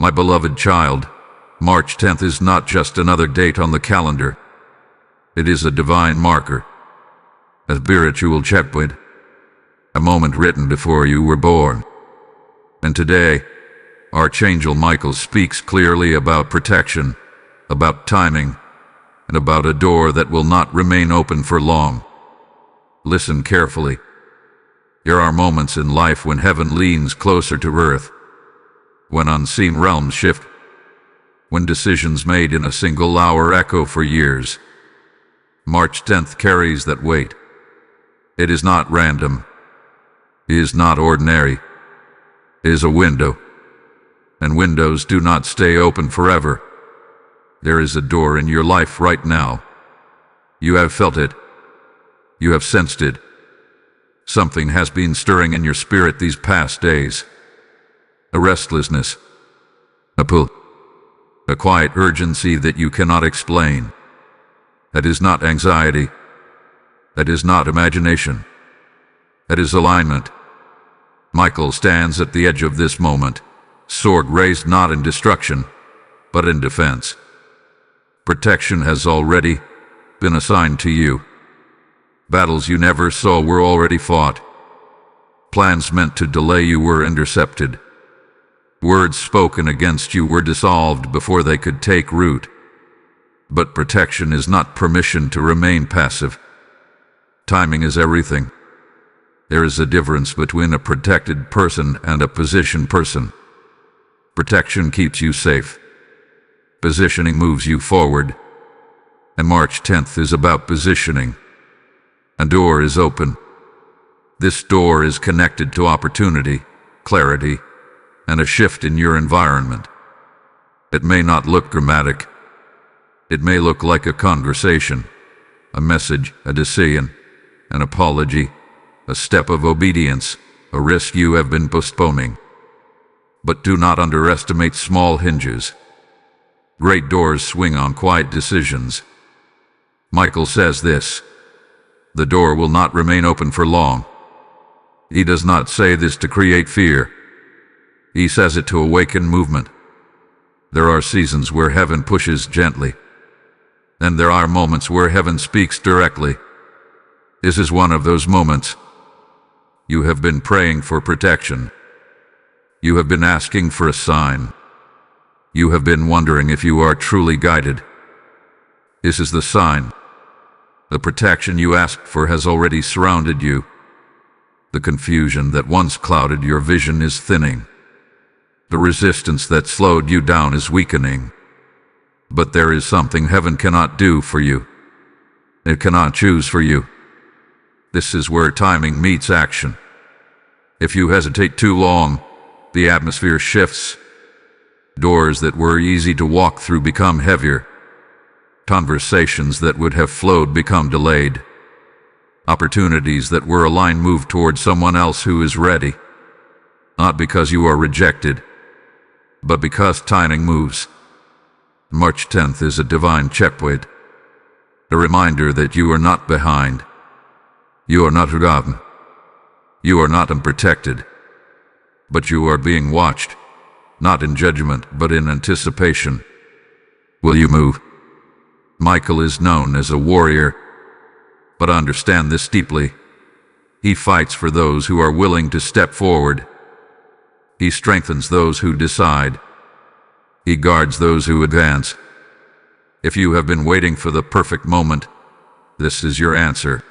My beloved child, March 10th is not just another date on the calendar. It is a divine marker, a spiritual checkpoint, a moment written before you were born. And today, Archangel Michael speaks clearly about protection, about timing, and about a door that will not remain open for long. Listen carefully. There are moments in life when heaven leans closer to earth, when unseen realms shift, when decisions made in a single hour echo for years. March 10th carries that weight. It is not random. It is not ordinary. It is a window. And windows do not stay open forever. There is a door in your life right now. You have felt it. You have sensed it. Something has been stirring in your spirit these past days. A restlessness, a pull, a quiet urgency that you cannot explain. That is not anxiety. That is not imagination. That is alignment. Michael stands at the edge of this moment, sword raised not in destruction, but in defense. Protection has already been assigned to you. Battles you never saw were already fought. Plans meant to delay you were intercepted. Words spoken against you were dissolved before they could take root. But protection is not permission to remain passive. Timing is everything. There is a difference between a protected person and a positioned person. Protection keeps you safe. Positioning moves you forward. And March 10th is about positioning. A door is open. This door is connected to opportunity, clarity, and a shift in your environment. It may not look dramatic. It may look like a conversation, a message, a decision, an apology, a step of obedience, a risk you have been postponing. But do not underestimate small hinges. Great doors swing on quiet decisions. Michael says this: the door will not remain open for long. He does not say this to create fear. He says it to awaken movement. There are seasons where heaven pushes gently, and there are moments where heaven speaks directly. This is one of those moments. You have been praying for protection. You have been asking for a sign. You have been wondering if you are truly guided. This is the sign. The protection you asked for has already surrounded you. The confusion that once clouded your vision is thinning. The resistance that slowed you down is weakening. But there is something heaven cannot do for you. It cannot choose for you. This is where timing meets action. If you hesitate too long, the atmosphere shifts. Doors that were easy to walk through become heavier. Conversations that would have flowed become delayed. Opportunities that were aligned move toward someone else who is ready. Not because you are rejected, but because timing moves. March 10th is a divine checkpoint. A reminder that you are not behind. You are not forgotten. You are not unprotected. But you are being watched, not in judgment, but in anticipation. Will you move? Michael is known as a warrior, but understand this deeply. He fights for those who are willing to step forward. He strengthens those who decide. He guards those who advance. If you have been waiting for the perfect moment, this is your answer.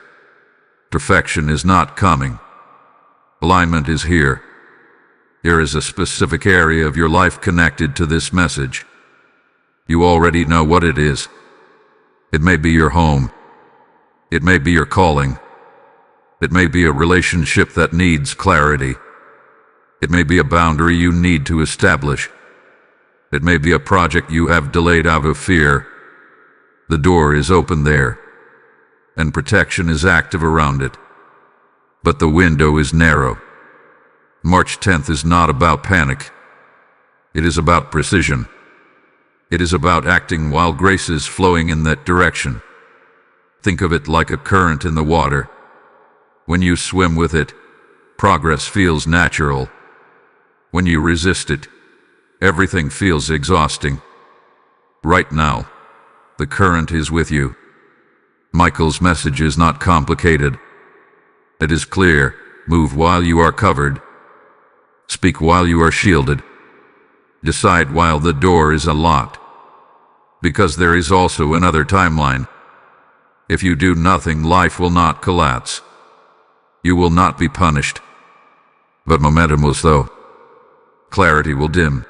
Perfection is not coming. Alignment is here. There is a specific area of your life connected to this message. You already know what it is. It may be your home. It may be your calling. It may be a relationship that needs clarity. It may be a boundary you need to establish. It may be a project you have delayed out of fear. The door is open there, and protection is active around it. But the window is narrow. March 10th is not about panic. It is about precision. It is about acting while grace is flowing in that direction. Think of it like a current in the water. When you swim with it, progress feels natural. When you resist it, Everything feels exhausting. Right now, the current is with you. Michael's message is not complicated. It is clear. Move while you are covered. Speak while you are shielded. Decide while the door is unlocked. Because there is also another timeline. If you do nothing, life will not collapse. You will not be punished. But momentum will slow. Clarity will dim.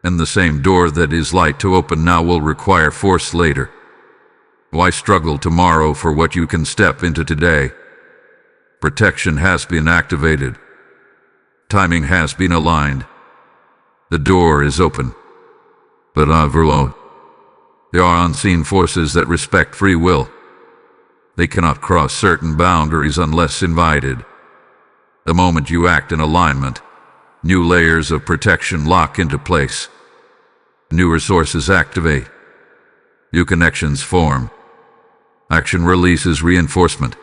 And the same door that is light to open now will require force later. Why struggle tomorrow for what you can step into today? Protection has been activated. Timing has been aligned. The door is open. But overload. There are unseen forces that respect free will. They cannot cross certain boundaries unless invited. The moment you act in alignment, new layers of protection lock into place. New resources activate. New connections form. Action releases reinforcement.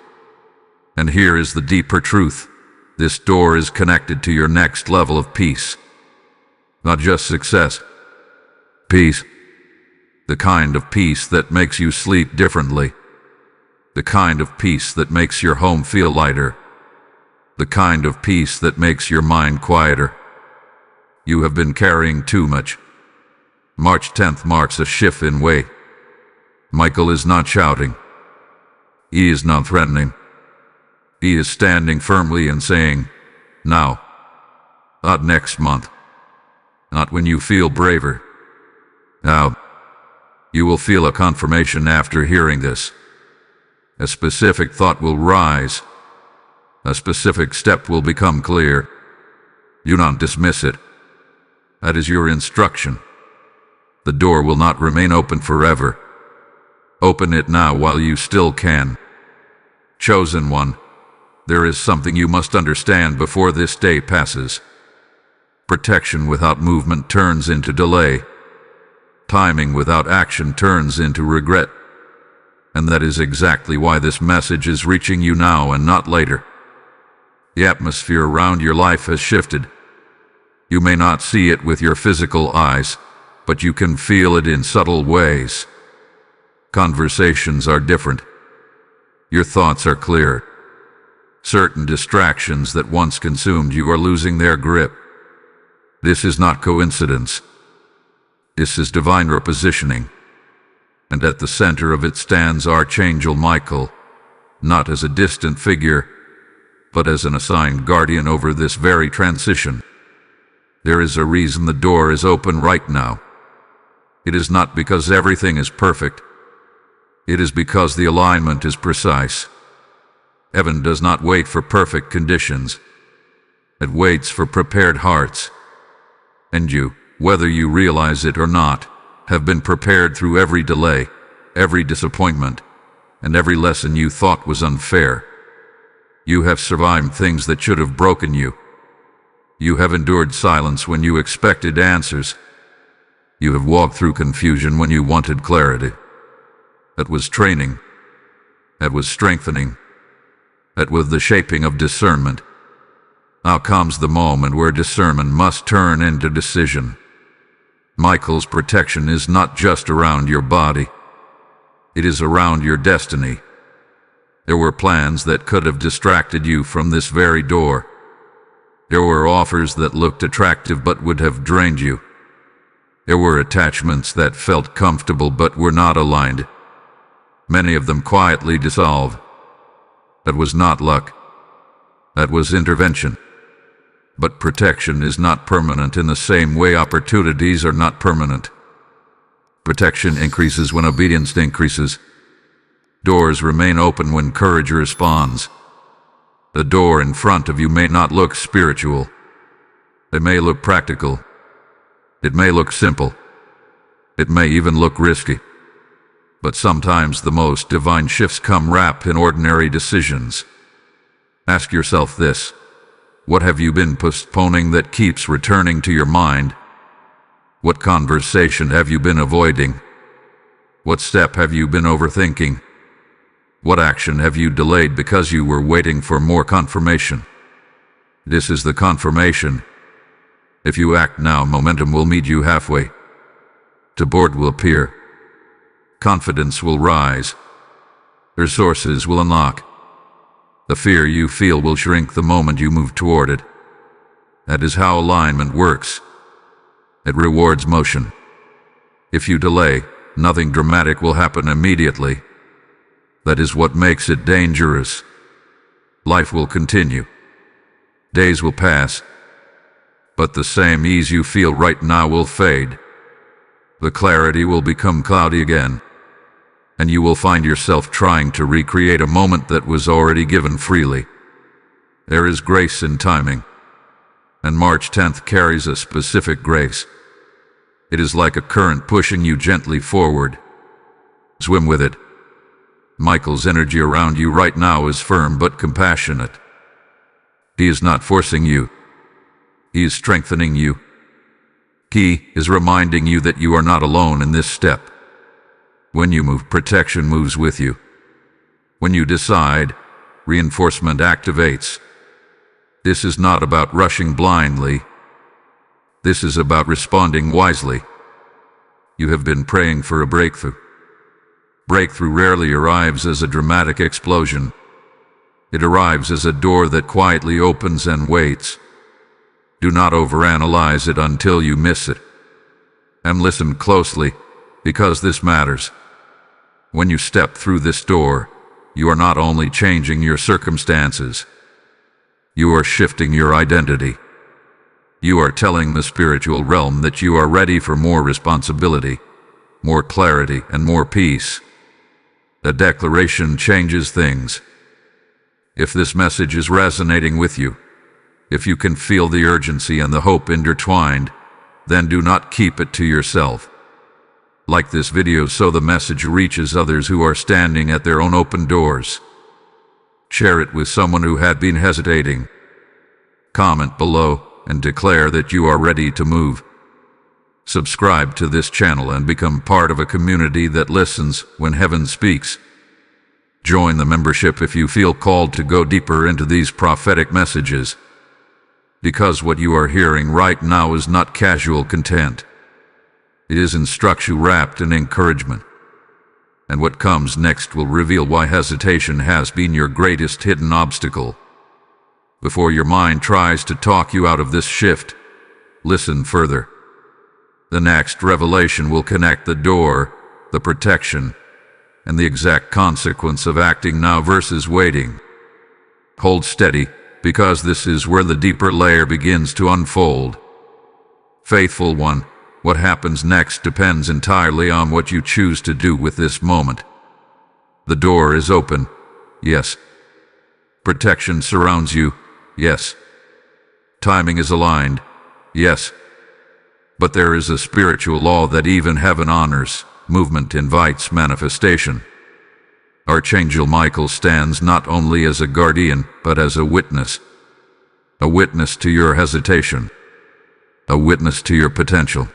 And here is the deeper truth. This door is connected to your next level of peace. Not just success. Peace. The kind of peace that makes you sleep differently. The kind of peace that makes your home feel lighter. The kind of peace that makes your mind quieter. You have been carrying too much. March 10th marks a shift in weight. Michael is not shouting. He is not threatening. He is standing firmly and saying, now. Not next month. Not when you feel braver. Now. You will feel a confirmation after hearing this. A specific thought will rise. A specific step will become clear. Do not dismiss it. That is your instruction. The door will not remain open forever. Open it now while you still can. Chosen one, there is something you must understand before this day passes. Protection without movement turns into delay. Timing without action turns into regret. And that is exactly why this message is reaching you now and not later. The atmosphere around your life has shifted. You may not see it with your physical eyes, but you can feel it in subtle ways. Conversations are different. Your thoughts are clear. Certain distractions that once consumed you are losing their grip. This is not coincidence. This is divine repositioning. And at the center of it stands Archangel Michael, not as a distant figure, but as an assigned guardian over this very transition. There is a reason the door is open right now. It is not because everything is perfect. It is because the alignment is precise. Heaven does not wait for perfect conditions. It waits for prepared hearts. And you, whether you realize it or not, have been prepared through every delay, every disappointment, and every lesson you thought was unfair. You have survived things that should have broken you. You have endured silence when you expected answers. You have walked through confusion when you wanted clarity. That was training. That was strengthening. That was the shaping of discernment. Now comes the moment where discernment must turn into decision. Michael's protection is not just around your body. It is around your destiny. There were plans that could have distracted you from this very door. There were offers that looked attractive but would have drained you. There were attachments that felt comfortable but were not aligned. Many of them quietly dissolved. That was not luck. That was intervention. But protection is not permanent in the same way opportunities are not permanent. Protection increases when obedience increases. Doors remain open when courage responds. The door in front of you may not look spiritual. It may look practical. It may look simple. It may even look risky. But sometimes the most divine shifts come wrapped in ordinary decisions. Ask yourself this. What have you been postponing that keeps returning to your mind? What conversation have you been avoiding? What step have you been overthinking? What action have you delayed because you were waiting for more confirmation? This is the confirmation. If you act now, momentum will meet you halfway. Support will appear. Confidence will rise. Resources will unlock. The fear you feel will shrink the moment you move toward it. That is how alignment works. It rewards motion. If you delay, nothing dramatic will happen immediately. That is what makes it dangerous. Life will continue. Days will pass. But the same ease you feel right now will fade. The clarity will become cloudy again. And you will find yourself trying to recreate a moment that was already given freely. There is grace in timing. And March 10th carries a specific grace. It is like a current pushing you gently forward. Swim with it. Michael's energy around you right now is firm but compassionate. He is not forcing you. He is strengthening you. He is reminding you that you are not alone in this step. When you move, protection moves with you. When you decide, reinforcement activates. This is not about rushing blindly. This is about responding wisely. You have been praying for a breakthrough. Breakthrough rarely arrives as a dramatic explosion. It arrives as a door that quietly opens and waits. Do not overanalyze it until you miss it. And listen closely, because this matters. When you step through this door, you are not only changing your circumstances, you are shifting your identity. You are telling the spiritual realm that you are ready for more responsibility, more clarity, and more peace. The declaration changes things. If this message is resonating with you, if you can feel the urgency and the hope intertwined, then do not keep it to yourself. Like this video so the message reaches others who are standing at their own open doors. Share it with someone who had been hesitating. Comment below and declare that you are ready to move. Subscribe to this channel and become part of a community that listens when heaven speaks. Join the membership if you feel called to go deeper into these prophetic messages. Because what you are hearing right now is not casual content. It is instruction wrapped in encouragement. And what comes next will reveal why hesitation has been your greatest hidden obstacle. Before your mind tries to talk you out of this shift, listen further. The next revelation will connect the door, the protection, and the exact consequence of acting now versus waiting. Hold steady, because this is where the deeper layer begins to unfold. Faithful one, what happens next depends entirely on what you choose to do with this moment. The door is open, yes. Protection surrounds you, yes. Timing is aligned, yes. But there is a spiritual law that even heaven honors. Movement invites manifestation. Archangel Michael stands not only as a guardian, but as a witness. A witness to your hesitation. A witness to your potential.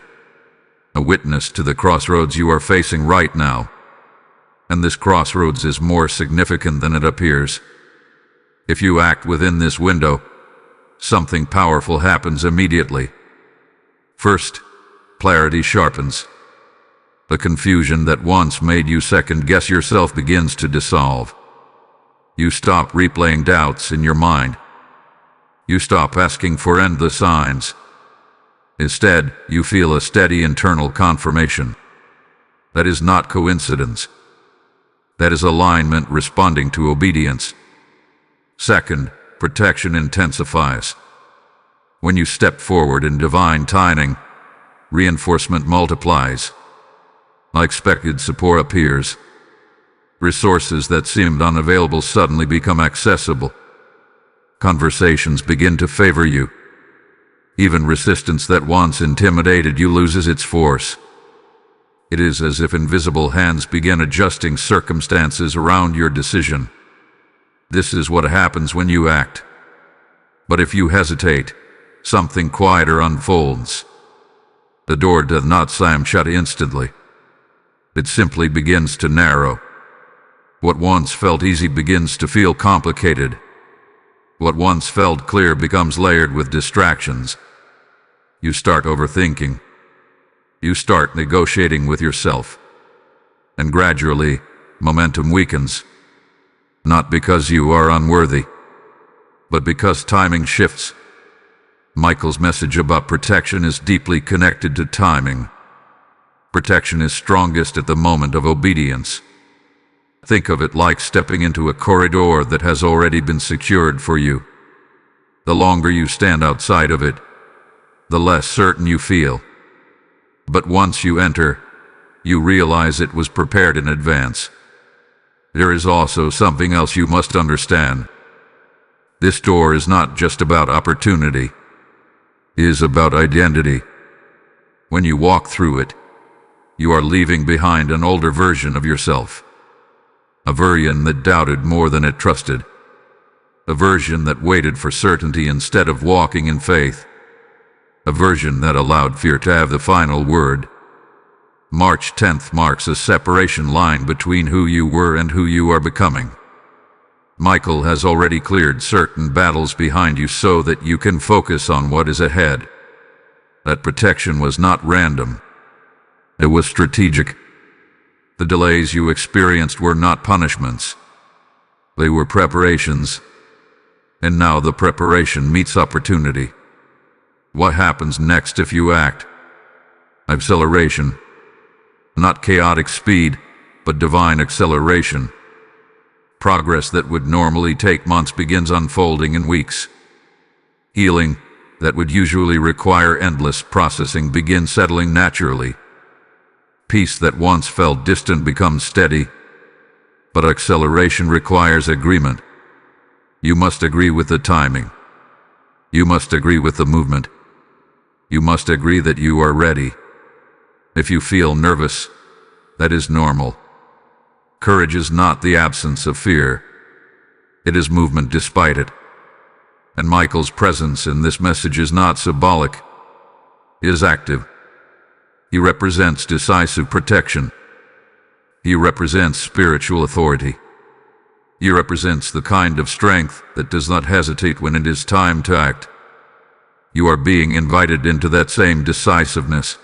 A witness to the crossroads you are facing right now. And this crossroads is more significant than it appears. If you act within this window, something powerful happens immediately. First, clarity sharpens. The confusion that once made you second-guess yourself begins to dissolve. You stop replaying doubts in your mind. You stop asking for endless signs. Instead, you feel a steady internal confirmation. That is not coincidence. That is alignment responding to obedience. Second, protection intensifies. When you step forward in divine timing, reinforcement multiplies. Unexpected support appears. Resources that seemed unavailable suddenly become accessible. Conversations begin to favor you. Even resistance that once intimidated you loses its force. It is as if invisible hands begin adjusting circumstances around your decision. This is what happens when you act. But if you hesitate, something quieter unfolds. The door does not slam shut instantly. It simply begins to narrow. What once felt easy begins to feel complicated. What once felt clear becomes layered with distractions. You start overthinking. You start negotiating with yourself. And gradually, momentum weakens. Not because you are unworthy, but because timing shifts. Michael's message about protection is deeply connected to timing. Protection is strongest at the moment of obedience. Think of it like stepping into a corridor that has already been secured for you. The longer you stand outside of it, the less certain you feel. But once you enter, you realize it was prepared in advance. There is also something else you must understand. This door is not just about opportunity. It is about identity. When you walk through it, you are leaving behind an older version of yourself. A version that doubted more than it trusted. A version that waited for certainty instead of walking in faith. A version that allowed fear to have the final word. March 10th marks a separation line between who you were and who you are becoming. Michael has already cleared certain battles behind you so that you can focus on what is ahead. That protection was not random. It was strategic. The delays you experienced were not punishments. They were preparations. And now the preparation meets opportunity. What happens next if you act? Acceleration. Not chaotic speed, but divine acceleration. Progress that would normally take months begins unfolding in weeks. Healing that would usually require endless processing begins settling naturally. Peace that once felt distant becomes steady. But acceleration requires agreement. You must agree with the timing. You must agree with the movement. You must agree that you are ready. If you feel nervous, that is normal. Courage is not the absence of fear. It is movement despite it. And Michael's presence in this message is not symbolic. It is active. He represents decisive protection. He represents spiritual authority. He represents the kind of strength that does not hesitate when it is time to act. You are being invited into that same decisiveness.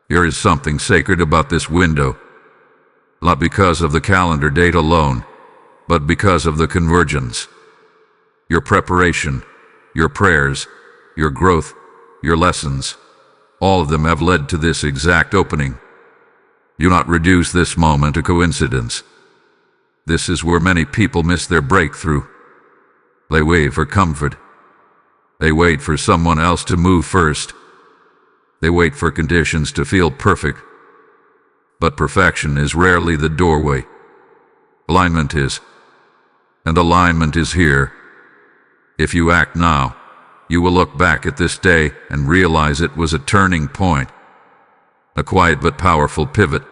There is something sacred about this window, not because of the calendar date alone, but because of the convergence. Your preparation, your prayers, your growth, your lessons, all of them have led to this exact opening. Do not reduce this moment to coincidence. This is where many people miss their breakthrough. They wait for comfort. They wait for someone else to move first. They wait for conditions to feel perfect. But perfection is rarely the doorway. Alignment is. And alignment is here. If you act now, you will look back at this day and realize it was a turning point. A quiet but powerful pivot.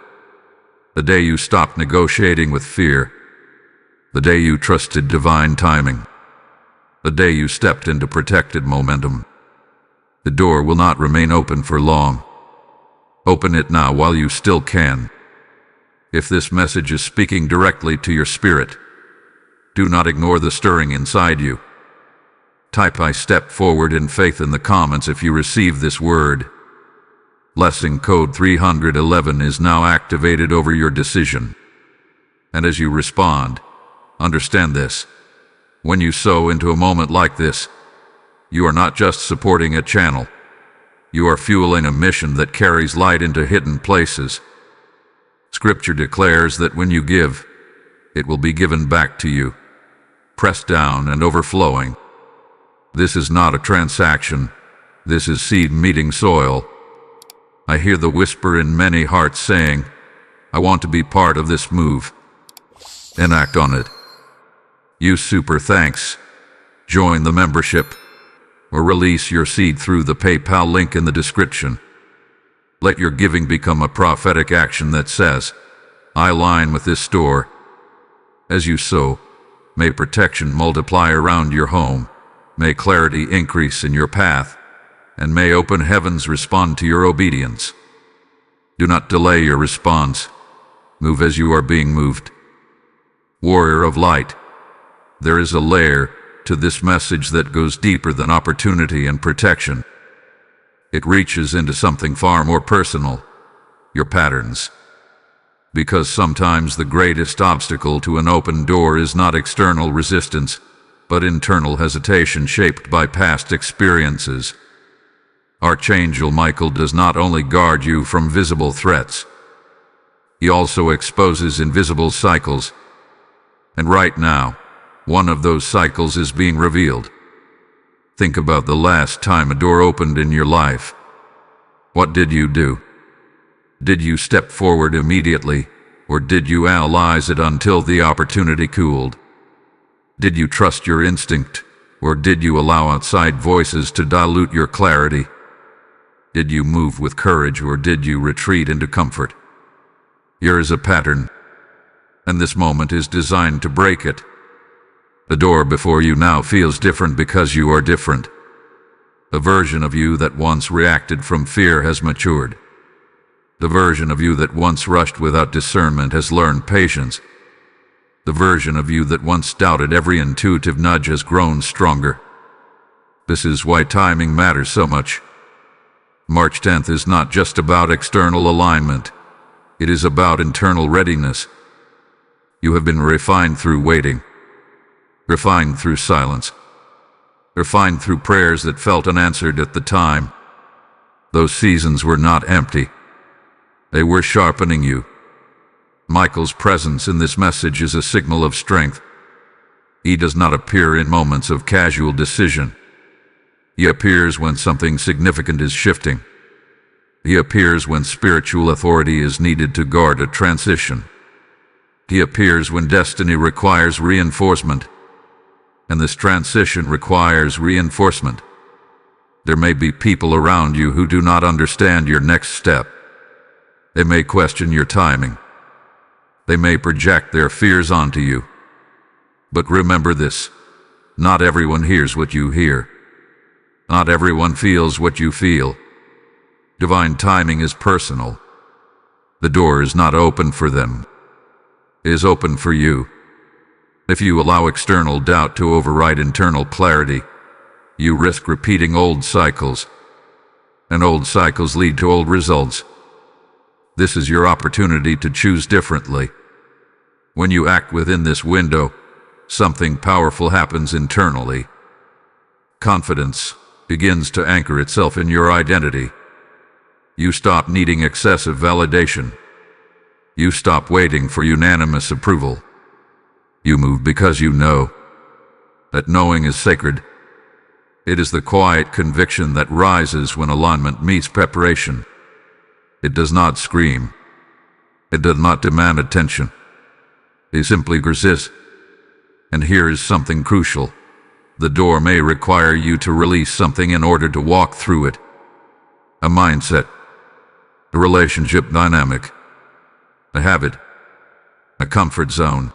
The day you stopped negotiating with fear. The day you trusted divine timing. The day you stepped into protected momentum. The door will not remain open for long. Open it now while you still can. If this message is speaking directly to your spirit, do not ignore the stirring inside you. Type "I step forward in faith" in the comments if you receive this word. Blessing code 311 is now activated over your decision. And as you respond, understand this. When you sow into a moment like this, you are not just supporting a channel. You are fueling a mission that carries light into hidden places. Scripture declares that when you give, it will be given back to you, pressed down and overflowing. This is not a transaction. This is seed meeting soil. I hear the whisper in many hearts saying, "I want to be part of this move," and act on it. You super thanks. Join the membership, or release your seed through the PayPal link in the description. Let your giving become a prophetic action that says, "I align with this door." As you sow, may protection multiply around your home, may clarity increase in your path, and may open heavens respond to your obedience. Do not delay your response. Move as you are being moved. Warrior of light, there is a layer to this message that goes deeper than opportunity and protection. It reaches into something far more personal, your patterns. Because sometimes the greatest obstacle to an open door is not external resistance, but internal hesitation shaped by past experiences. Archangel Michael does not only guard you from visible threats, he also exposes invisible cycles. And right now, one of those cycles is being revealed. Think about the last time a door opened in your life. What did you do? Did you step forward immediately, or did you analyze it until the opportunity cooled? Did you trust your instinct, or did you allow outside voices to dilute your clarity? Did you move with courage, or did you retreat into comfort? Here is a pattern, and this moment is designed to break it. The door before you now feels different because you are different. The version of you that once reacted from fear has matured. The version of you that once rushed without discernment has learned patience. The version of you that once doubted every intuitive nudge has grown stronger. This is why timing matters so much. March 10th is not just about external alignment. It is about internal readiness. You have been refined through waiting, refined through silence, refined through prayers that felt unanswered at the time. Those seasons were not empty. They were sharpening you. Michael's presence in this message is a signal of strength. He does not appear in moments of casual decision. He appears when something significant is shifting. He appears when spiritual authority is needed to guard a transition. He appears when destiny requires reinforcement, and this transition requires reinforcement. There may be people around you who do not understand your next step. They may question your timing. They may project their fears onto you. But remember this: not everyone hears what you hear. Not everyone feels what you feel. Divine timing is personal. The door is not open for them. It is open for you. If you allow external doubt to override internal clarity, you risk repeating old cycles. And old cycles lead to old results. This is your opportunity to choose differently. When you act within this window, something powerful happens internally. Confidence begins to anchor itself in your identity. You stop needing excessive validation. You stop waiting for unanimous approval. You move because you know. That knowing is sacred. It is the quiet conviction that rises when alignment meets preparation. It does not scream. It does not demand attention. It simply exists. And here is something crucial. The door may require you to release something in order to walk through it. A mindset. A relationship dynamic. A habit. A comfort zone.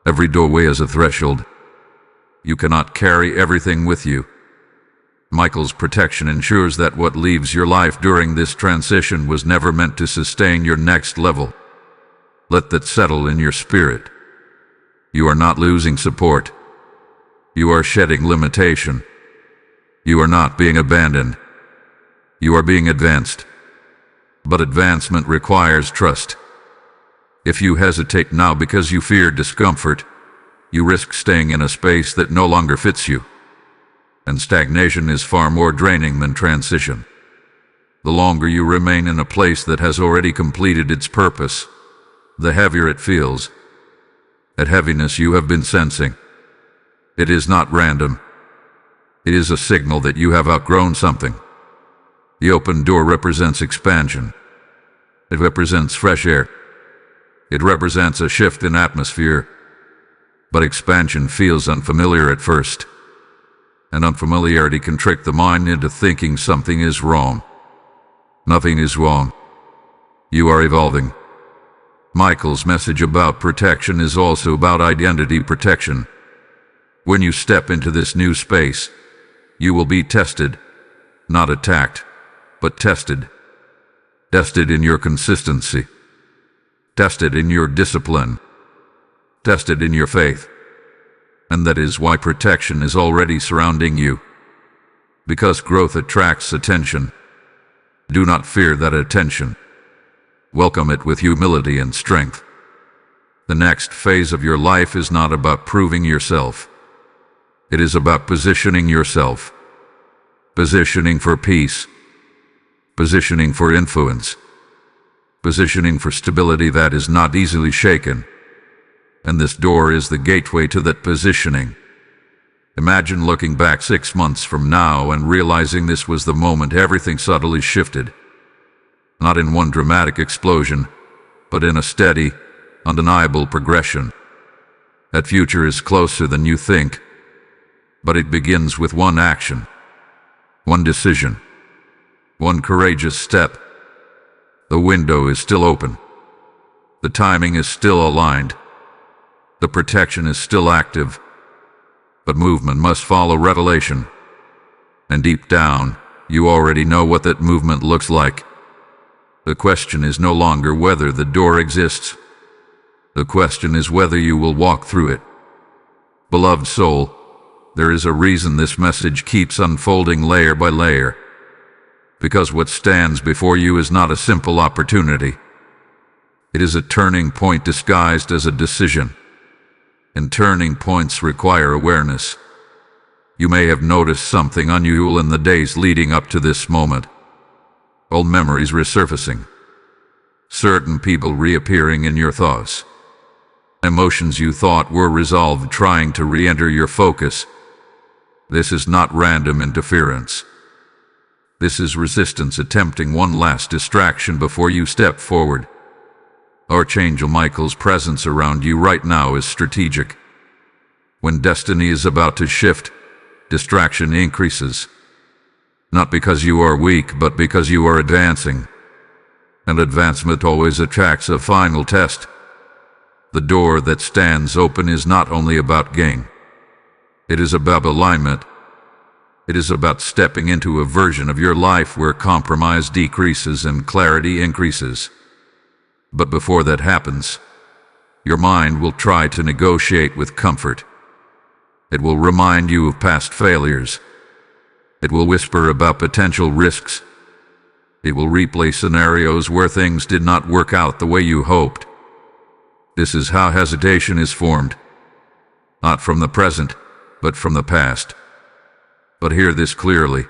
Every doorway is a threshold. You cannot carry everything with you. Michael's protection ensures that what leaves your life during this transition was never meant to sustain your next level. Let that settle in your spirit. You are not losing support. You are shedding limitation. You are not being abandoned. You are being advanced. But advancement requires trust. If you hesitate now because you fear discomfort, you risk staying in a space that no longer fits you. And stagnation is far more draining than transition. The longer you remain in a place that has already completed its purpose, the heavier it feels. That heaviness you have been sensing. It is not random. It is a signal that you have outgrown something. The open door represents expansion. It represents fresh air. It represents a shift in atmosphere. But expansion feels unfamiliar at first. And unfamiliarity can trick the mind into thinking something is wrong. Nothing is wrong. You are evolving. Michael's message about protection is also about identity protection. When you step into this new space, you will be tested, not attacked, but tested. Tested in your consistency. Tested in your discipline. Tested in your faith. And that is why protection is already surrounding you. Because growth attracts attention. Do not fear that attention. Welcome it with humility and strength. The next phase of your life is not about proving yourself. It is about positioning yourself. Positioning for peace. Positioning for influence. Positioning for stability that is not easily shaken. And this door is the gateway to that positioning. Imagine looking back 6 months from now and realizing this was the moment everything subtly shifted. Not in one dramatic explosion, but in a steady, undeniable progression. That future is closer than you think, but it begins with one action, one decision, one courageous step. The window is still open. The timing is still aligned. The protection is still active. But movement must follow revelation. And deep down, you already know what that movement looks like. The question is no longer whether the door exists. The question is whether you will walk through it. Beloved soul, there is a reason this message keeps unfolding layer by layer. Because what stands before you is not a simple opportunity. It is a turning point disguised as a decision. And turning points require awareness. You may have noticed something unusual in the days leading up to this moment. Old memories resurfacing. Certain people reappearing in your thoughts. Emotions you thought were resolved trying to re-enter your focus. This is not random interference. This is resistance attempting one last distraction before you step forward. Archangel Michael's presence around you right now is strategic. When destiny is about to shift, distraction increases. Not because you are weak, but because you are advancing. And advancement always attracts a final test. The door that stands open is not only about gain. It is about alignment. It is about stepping into a version of your life where compromise decreases and clarity increases. But before that happens, your mind will try to negotiate with comfort. It will remind you of past failures. It will whisper about potential risks. It will replay scenarios where things did not work out the way you hoped. This is how hesitation is formed. Not from the present, but from the past. But hear this clearly.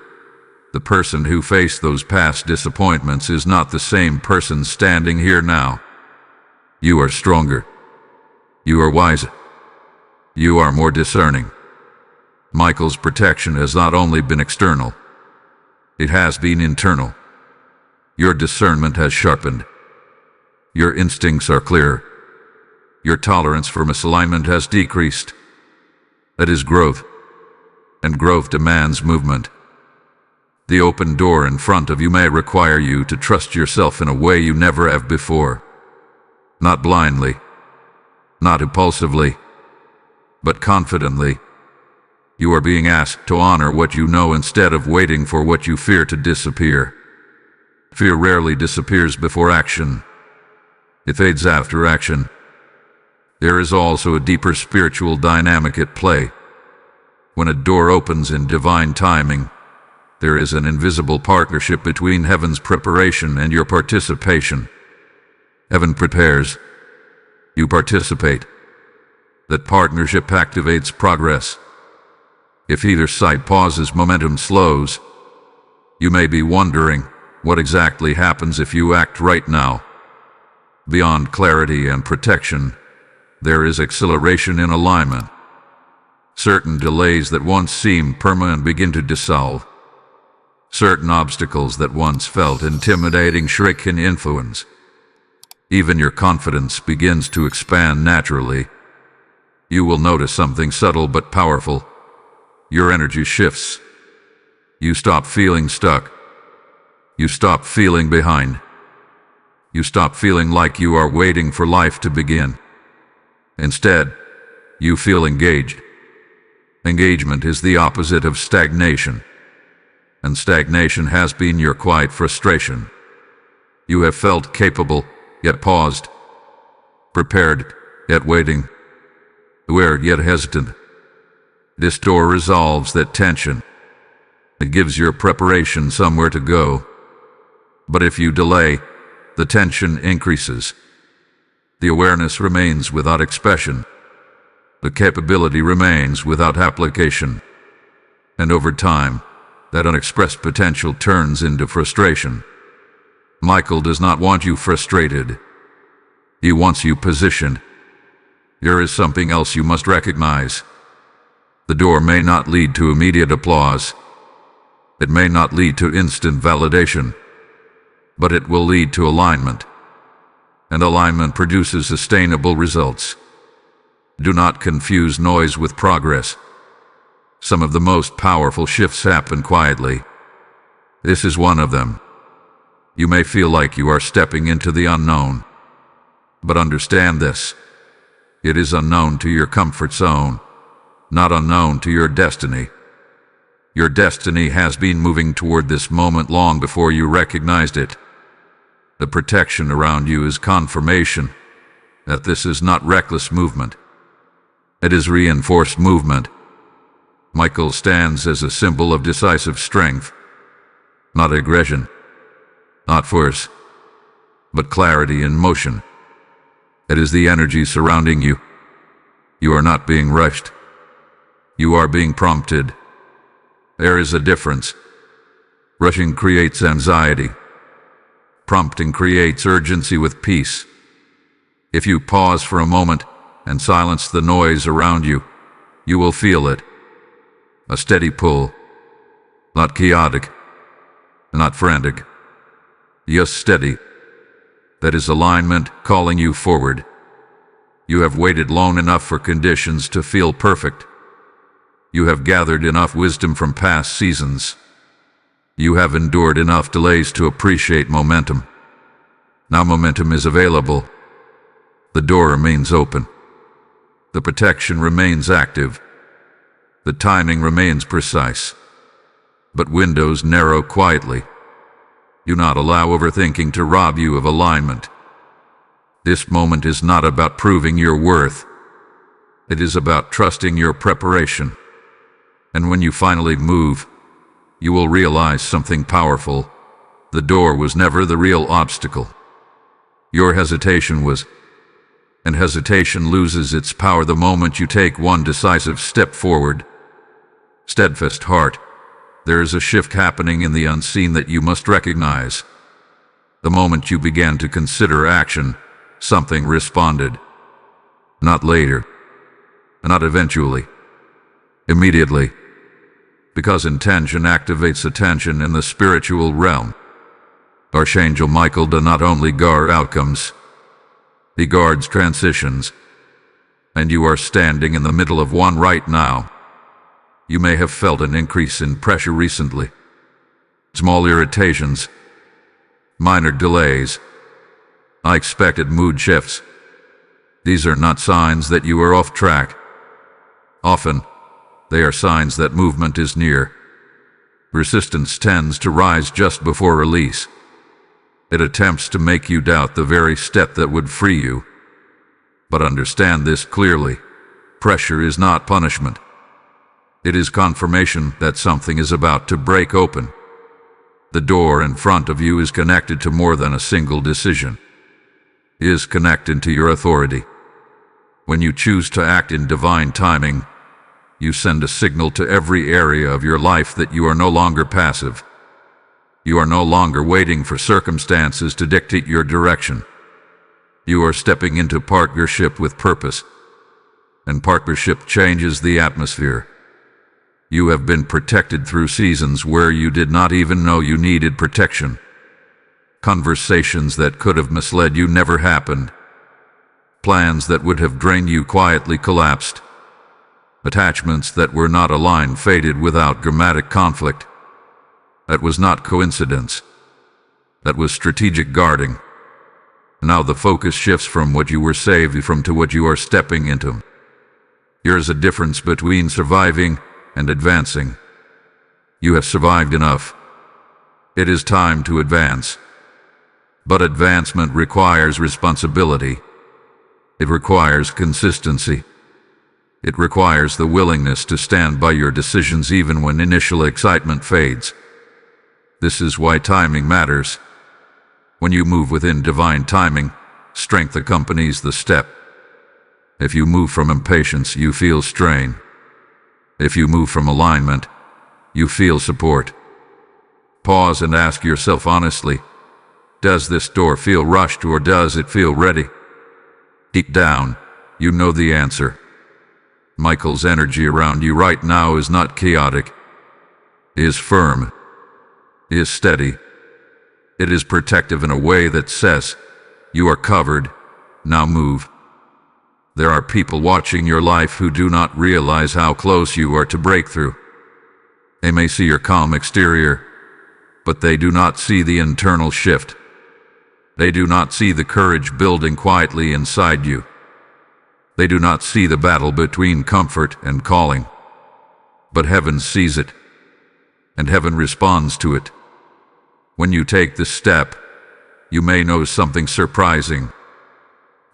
The person who faced those past disappointments is not the same person standing here now. You are stronger. You are wiser. You are more discerning. Michael's protection has not only been external, it has been internal. Your discernment has sharpened. Your instincts are clearer. Your tolerance for misalignment has decreased. That is growth. And growth demands movement. The open door in front of you may require you to trust yourself in a way you never have before. Not blindly, not impulsively, but confidently. You are being asked to honor what you know instead of waiting for what you fear to disappear. Fear rarely disappears before action. It fades after action. There is also a deeper spiritual dynamic at play. When a door opens in divine timing, there is an invisible partnership between heaven's preparation and your participation. Heaven prepares. You participate. That partnership activates progress. If either side pauses, momentum slows. You may be wondering, what exactly happens if you act right now? Beyond clarity and protection, there is acceleration in alignment. Certain delays that once seemed permanent begin to dissolve. Certain obstacles that once felt intimidating shrink in influence. Even your confidence begins to expand naturally. You will notice something subtle but powerful. Your energy shifts. You stop feeling stuck. You stop feeling behind. You stop feeling like you are waiting for life to begin. Instead, you feel engaged. Engagement is the opposite of stagnation. And stagnation has been your quiet frustration. You have felt capable, yet paused. Prepared, yet waiting. Aware, yet hesitant. This door resolves that tension. It gives your preparation somewhere to go. But if you delay, the tension increases. The awareness remains without expression. The capability remains without application. And over time, that unexpressed potential turns into frustration. Michael does not want you frustrated. He wants you positioned. There is something else you must recognize. The door may not lead to immediate applause. It may not lead to instant validation. But it will lead to alignment. And alignment produces sustainable results. Do not confuse noise with progress. Some of the most powerful shifts happen quietly. This is one of them. You may feel like you are stepping into the unknown. But understand this. It is unknown to your comfort zone, not unknown to your destiny. Your destiny has been moving toward this moment long before you recognized it. The protection around you is confirmation that this is not reckless movement. It is reinforced movement. Michael stands as a symbol of decisive strength, not aggression, not force, but clarity in motion. It is the energy surrounding you. You are not being rushed. You are being prompted. There is a difference. Rushing creates anxiety. Prompting creates urgency with peace. If you pause for a moment and silence the noise around you, you will feel it. A steady pull. Not chaotic. Not frantic. Just steady. That is alignment calling you forward. You have waited long enough for conditions to feel perfect. You have gathered enough wisdom from past seasons. You have endured enough delays to appreciate momentum. Now momentum is available. The door remains open. The protection remains active. The timing remains precise. But windows narrow quietly. Do not allow overthinking to rob you of alignment. This moment is not about proving your worth. It is about trusting your preparation. And when you finally move, you will realize something powerful. The door was never the real obstacle. Your hesitation was. And hesitation loses its power the moment you take one decisive step forward. Steadfast heart. There is a shift happening in the unseen that you must recognize. The moment you began to consider action, something responded. Not later. Not eventually. Immediately. Because intention activates attention in the spiritual realm. Archangel Michael does not only guard outcomes, he guards transitions. And you are standing in the middle of one right now. You may have felt an increase in pressure recently. Small irritations, minor delays, unexpected mood shifts. These are not signs that you are off track. Often, they are signs that movement is near. Resistance tends to rise just before release. It attempts to make you doubt the very step that would free you. But understand this clearly. Pressure is not punishment. It is confirmation that something is about to break open. The door in front of you is connected to more than a single decision. It is connected to your authority. When you choose to act in divine timing, you send a signal to every area of your life that you are no longer passive. You are no longer waiting for circumstances to dictate your direction. You are stepping into partnership with purpose, and partnership changes the atmosphere. You have been protected through seasons where you did not even know you needed protection. Conversations that could have misled you never happened. Plans that would have drained you quietly collapsed. Attachments that were not aligned faded without dramatic conflict. That was not coincidence. That was strategic guarding. Now the focus shifts from what you were saved from to what you are stepping into. Here is a difference between surviving and advancing. You have survived enough. It is time to advance. But advancement requires responsibility. It requires consistency. It requires the willingness to stand by your decisions even when initial excitement fades. This is why timing matters. When you move within divine timing, strength accompanies the step. If you move from impatience, you feel strain. If you move from alignment, you feel support. Pause and ask yourself honestly, does this door feel rushed or does it feel ready? Deep down, you know the answer. Michael's energy around you right now is not chaotic. It is firm. It is steady. It is protective in a way that says, you are covered, now move. There are people watching your life who do not realize how close you are to breakthrough. They may see your calm exterior, but they do not see the internal shift. They do not see the courage building quietly inside you. They do not see the battle between comfort and calling. But heaven sees it, and heaven responds to it. When you take this step, you may know something surprising.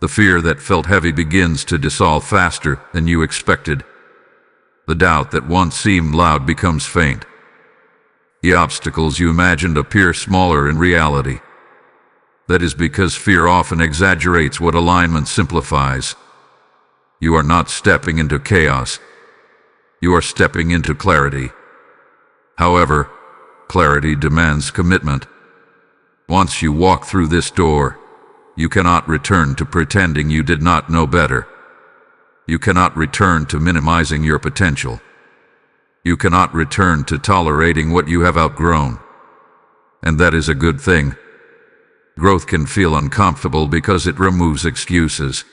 The fear that felt heavy begins to dissolve faster than you expected. The doubt that once seemed loud becomes faint. The obstacles you imagined appear smaller in reality. That is because fear often exaggerates what alignment simplifies. You are not stepping into chaos. You are stepping into clarity. However, clarity demands commitment. Once you walk through this door, you cannot return to pretending you did not know better. You cannot return to minimizing your potential. You cannot return to tolerating what you have outgrown. And that is a good thing. Growth can feel uncomfortable because it removes excuses.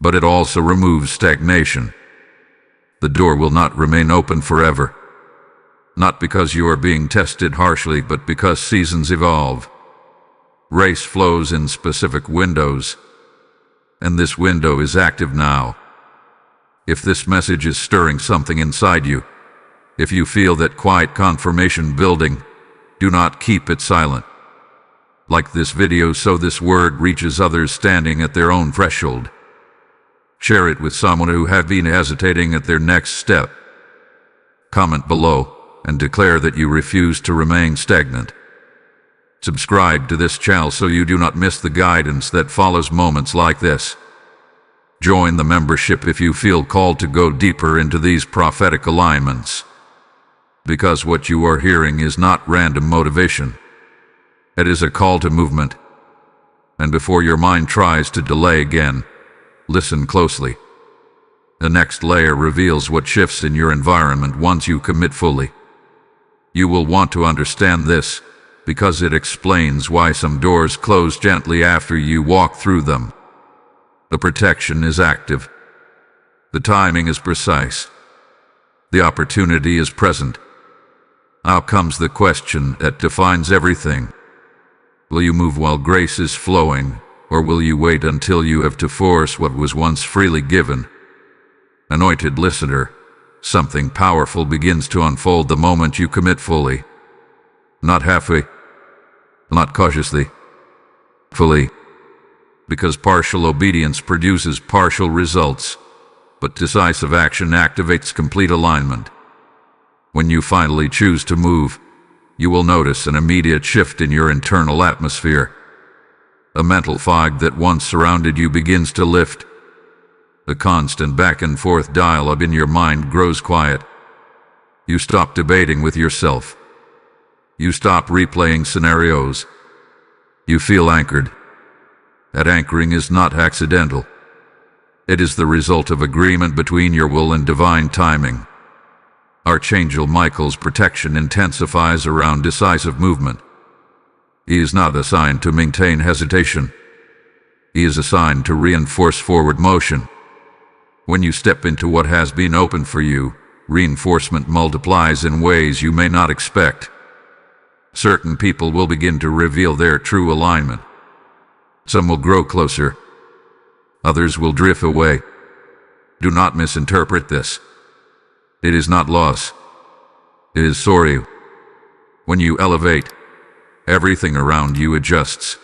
But it also removes stagnation. The door will not remain open forever. Not because you are being tested harshly, but because seasons evolve. Race flows in specific windows, and this window is active now. If this message is stirring something inside you, if you feel that quiet confirmation building, do not keep it silent. Like this video so this word reaches others standing at their own threshold. Share it with someone who have been hesitating at their next step. Comment below and declare that you refuse to remain stagnant. Subscribe to this channel so you do not miss the guidance that follows moments like this. Join the membership if you feel called to go deeper into these prophetic alignments. Because what you are hearing is not random motivation. It is a call to movement. And before your mind tries to delay again, listen closely. The next layer reveals what shifts in your environment once you commit fully. You will want to understand this, because it explains why some doors close gently after you walk through them. The protection is active. The timing is precise. The opportunity is present. Now comes the question that defines everything. Will you move while grace is flowing? Or will you wait until you have to force what was once freely given? Anointed listener, something powerful begins to unfold the moment you commit fully. Not halfway, not cautiously, fully. Because partial obedience produces partial results, but decisive action activates complete alignment. When you finally choose to move, you will notice an immediate shift in your internal atmosphere. A mental fog that once surrounded you begins to lift. The constant back and forth dialogue in your mind grows quiet. You stop debating with yourself. You stop replaying scenarios. You feel anchored. That anchoring is not accidental. It is the result of agreement between your will and divine timing. Archangel Michael's protection intensifies around decisive movement. He is not assigned to maintain hesitation. He is assigned to reinforce forward motion. When you step into what has been open for you, reinforcement multiplies in ways you may not expect. Certain people will begin to reveal their true alignment. Some will grow closer. Others will drift away. Do not misinterpret this. It is not loss. It is sorry. When you elevate, everything around you adjusts.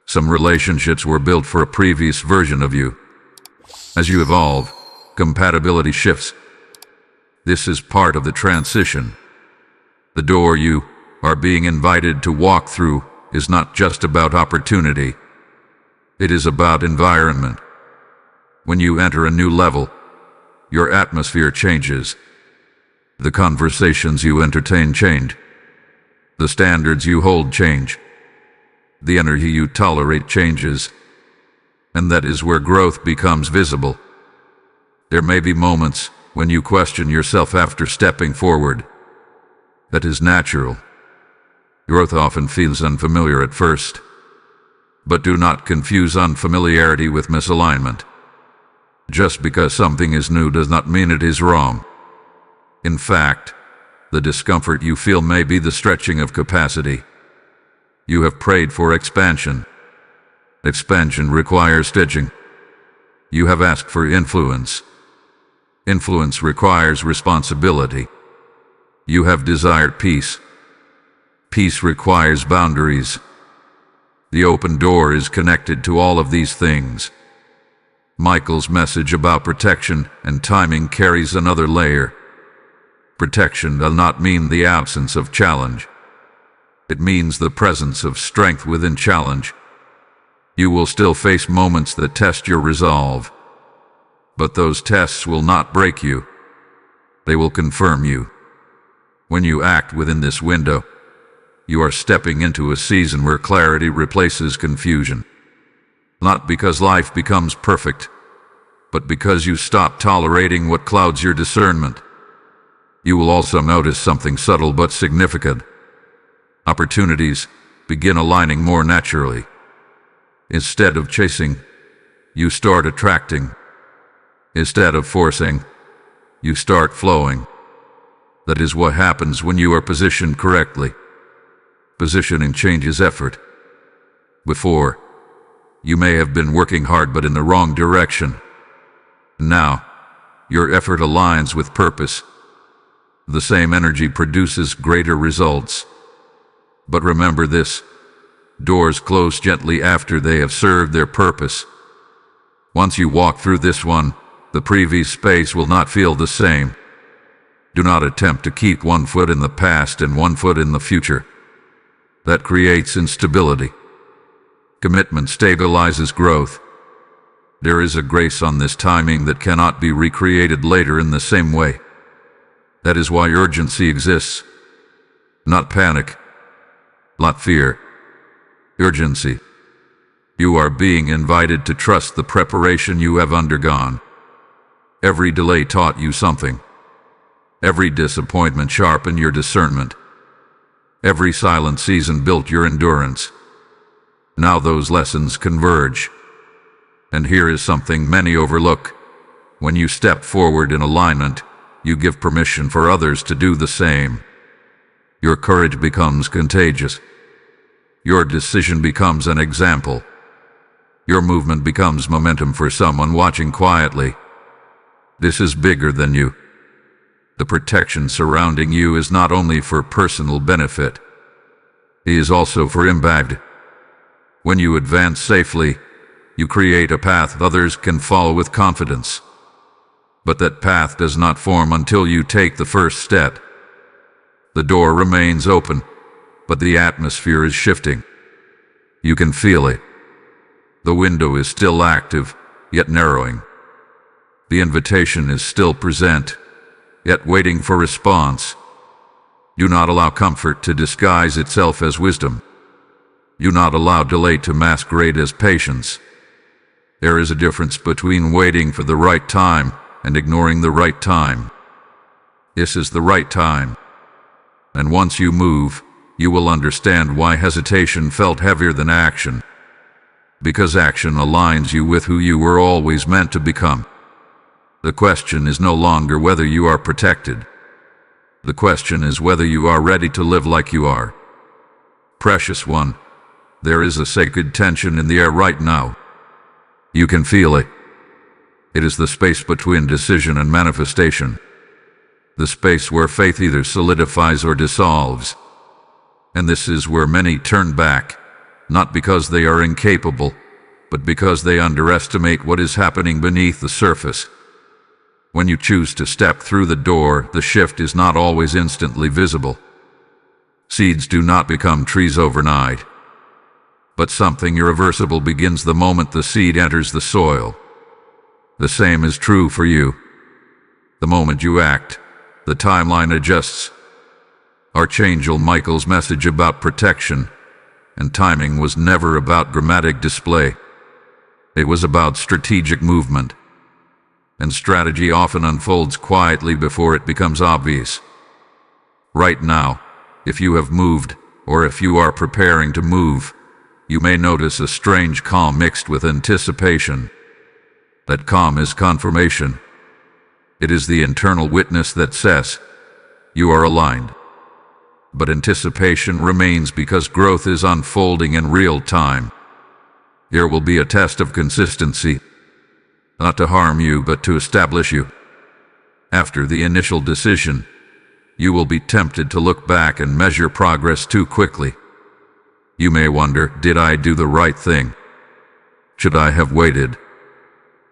Some relationships were built for a previous version of you. As you evolve, compatibility shifts. This is part of the transition. The door you are being invited to walk through is not just about opportunity. It is about environment. When you enter a new level, your atmosphere changes. The conversations you entertain change. The standards you hold change. The energy you tolerate changes. And that is where growth becomes visible. There may be moments when you question yourself after stepping forward. That is natural. Growth often feels unfamiliar at first. But do not confuse unfamiliarity with misalignment. Just because something is new does not mean it is wrong. In fact, the discomfort you feel may be the stretching of capacity. You have prayed for expansion. Expansion requires stitching. You have asked for influence. Influence requires responsibility. You have desired peace. Peace requires boundaries. The open door is connected to all of these things. Michael's message about protection and timing carries another layer. Protection does not mean the absence of challenge. It means the presence of strength within challenge. You will still face moments that test your resolve. But those tests will not break you. They will confirm you. When you act within this window, you are stepping into a season where clarity replaces confusion. Not because life becomes perfect, but because you stop tolerating what clouds your discernment. You will also notice something subtle but significant. Opportunities begin aligning more naturally. Instead of chasing, you start attracting. Instead of forcing, you start flowing. That is what happens when you are positioned correctly. Positioning changes effort. Before, you may have been working hard but in the wrong direction. Now, your effort aligns with purpose. The same energy produces greater results. But remember this: doors close gently after they have served their purpose. Once you walk through this one, the previous space will not feel the same. Do not attempt to keep one foot in the past and one foot in the future. That creates instability. Commitment stabilizes growth. There is a grace on this timing that cannot be recreated later in the same way. That is why urgency exists. Not panic. Not fear. Urgency. You are being invited to trust the preparation you have undergone. Every delay taught you something. Every disappointment sharpened your discernment. Every silent season built your endurance. Now those lessons converge. And here is something many overlook. When you step forward in alignment, you give permission for others to do the same. Your courage becomes contagious. Your decision becomes an example. Your movement becomes momentum for someone watching quietly. This is bigger than you. The protection surrounding you is not only for personal benefit. It is also for impact. When you advance safely, you create a path others can follow with confidence. But that path does not form until you take the first step. The door remains open, but the atmosphere is shifting. You can feel it. The window is still active, yet narrowing. The invitation is still present, yet waiting for response. Do not allow comfort to disguise itself as wisdom. Do not allow delay to masquerade as patience. There is a difference between waiting for the right time and ignoring the right time. This is the right time. And once you move, you will understand why hesitation felt heavier than action. Because action aligns you with who you were always meant to become. The question is no longer whether you are protected. The question is whether you are ready to live like you are. Precious one, there is a sacred tension in the air right now. You can feel it. It is the space between decision and manifestation. The space where faith either solidifies or dissolves. And this is where many turn back, not because they are incapable, but because they underestimate what is happening beneath the surface. When you choose to step through the door, the shift is not always instantly visible. Seeds do not become trees overnight, but something irreversible begins the moment the seed enters the soil. The same is true for you. The moment you act, the timeline adjusts. Archangel Michael's message about protection and timing was never about dramatic display. It was about strategic movement. And strategy often unfolds quietly before it becomes obvious. Right now, if you have moved, or if you are preparing to move, you may notice a strange calm mixed with anticipation. That calm is confirmation. It is the internal witness that says, you are aligned. But anticipation remains because growth is unfolding in real time. There will be a test of consistency, not to harm you but to establish you. After the initial decision, you will be tempted to look back and measure progress too quickly. You may wonder, did I do the right thing? Should I have waited?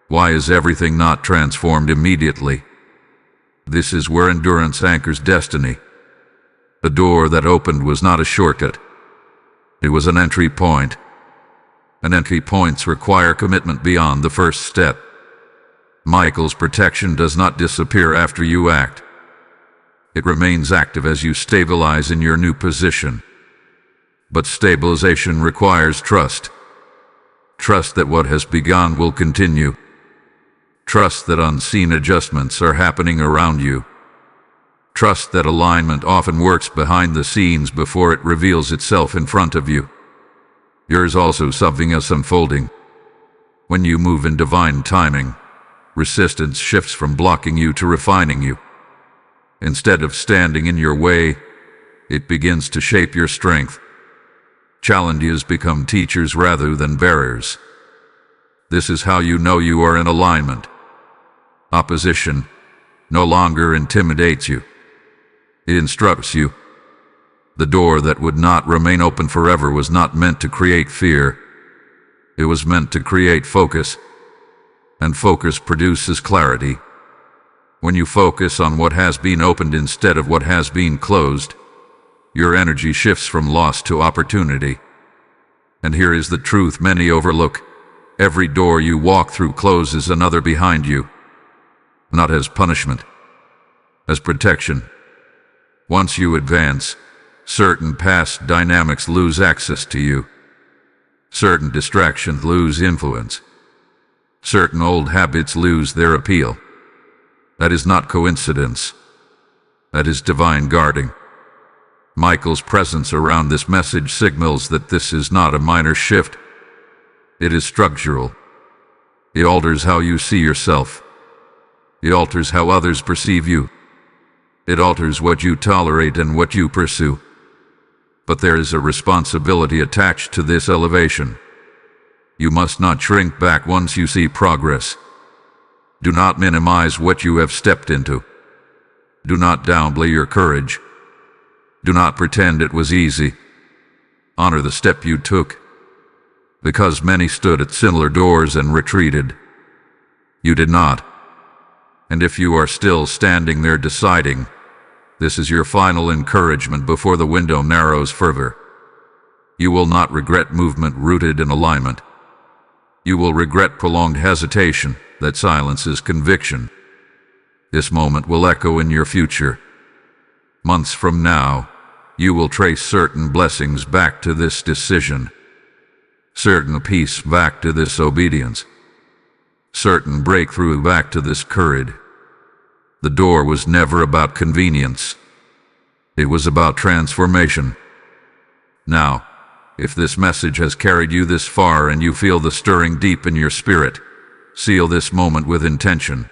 Why is everything not transformed immediately? This is where endurance anchors destiny. The door that opened was not a shortcut. It was an entry point. And entry points require commitment beyond the first step. Michael's protection does not disappear after you act. It remains active as you stabilize in your new position. But stabilization requires trust. Trust that what has begun will continue. Trust that unseen adjustments are happening around you. Trust that alignment often works behind the scenes before it reveals itself in front of you. There is also something else unfolding. When you move in divine timing, resistance shifts from blocking you to refining you. Instead of standing in your way, it begins to shape your strength. Challenges become teachers rather than barriers. This is how you know you are in alignment. Opposition no longer intimidates you. It instructs you. The door that would not remain open forever was not meant to create fear. It was meant to create focus. And focus produces clarity. When you focus on what has been opened instead of what has been closed, your energy shifts from loss to opportunity. And here is the truth many overlook. Every door you walk through closes another behind you. Not as punishment, as protection. Once you advance, certain past dynamics lose access to you. Certain distractions lose influence. Certain old habits lose their appeal. That is not coincidence. That is divine guarding. Michael's presence around this message signals that this is not a minor shift. It is structural. It alters how you see yourself. It alters how others perceive you. It alters what you tolerate and what you pursue. But there is a responsibility attached to this elevation. You must not shrink back once you see progress. Do not minimize what you have stepped into. Do not downplay your courage. Do not pretend it was easy. Honor the step you took. Because many stood at similar doors and retreated. You did not. And if you are still standing there deciding, this is your final encouragement before the window narrows further. You will not regret movement rooted in alignment. You will regret prolonged hesitation that silences conviction. This moment will echo in your future. Months from now, you will trace certain blessings back to this decision. Certain peace back to this obedience. Certain breakthrough back to this courage. The door was never about convenience. It was about transformation. Now, if this message has carried you this far and you feel the stirring deep in your spirit, seal this moment with intention.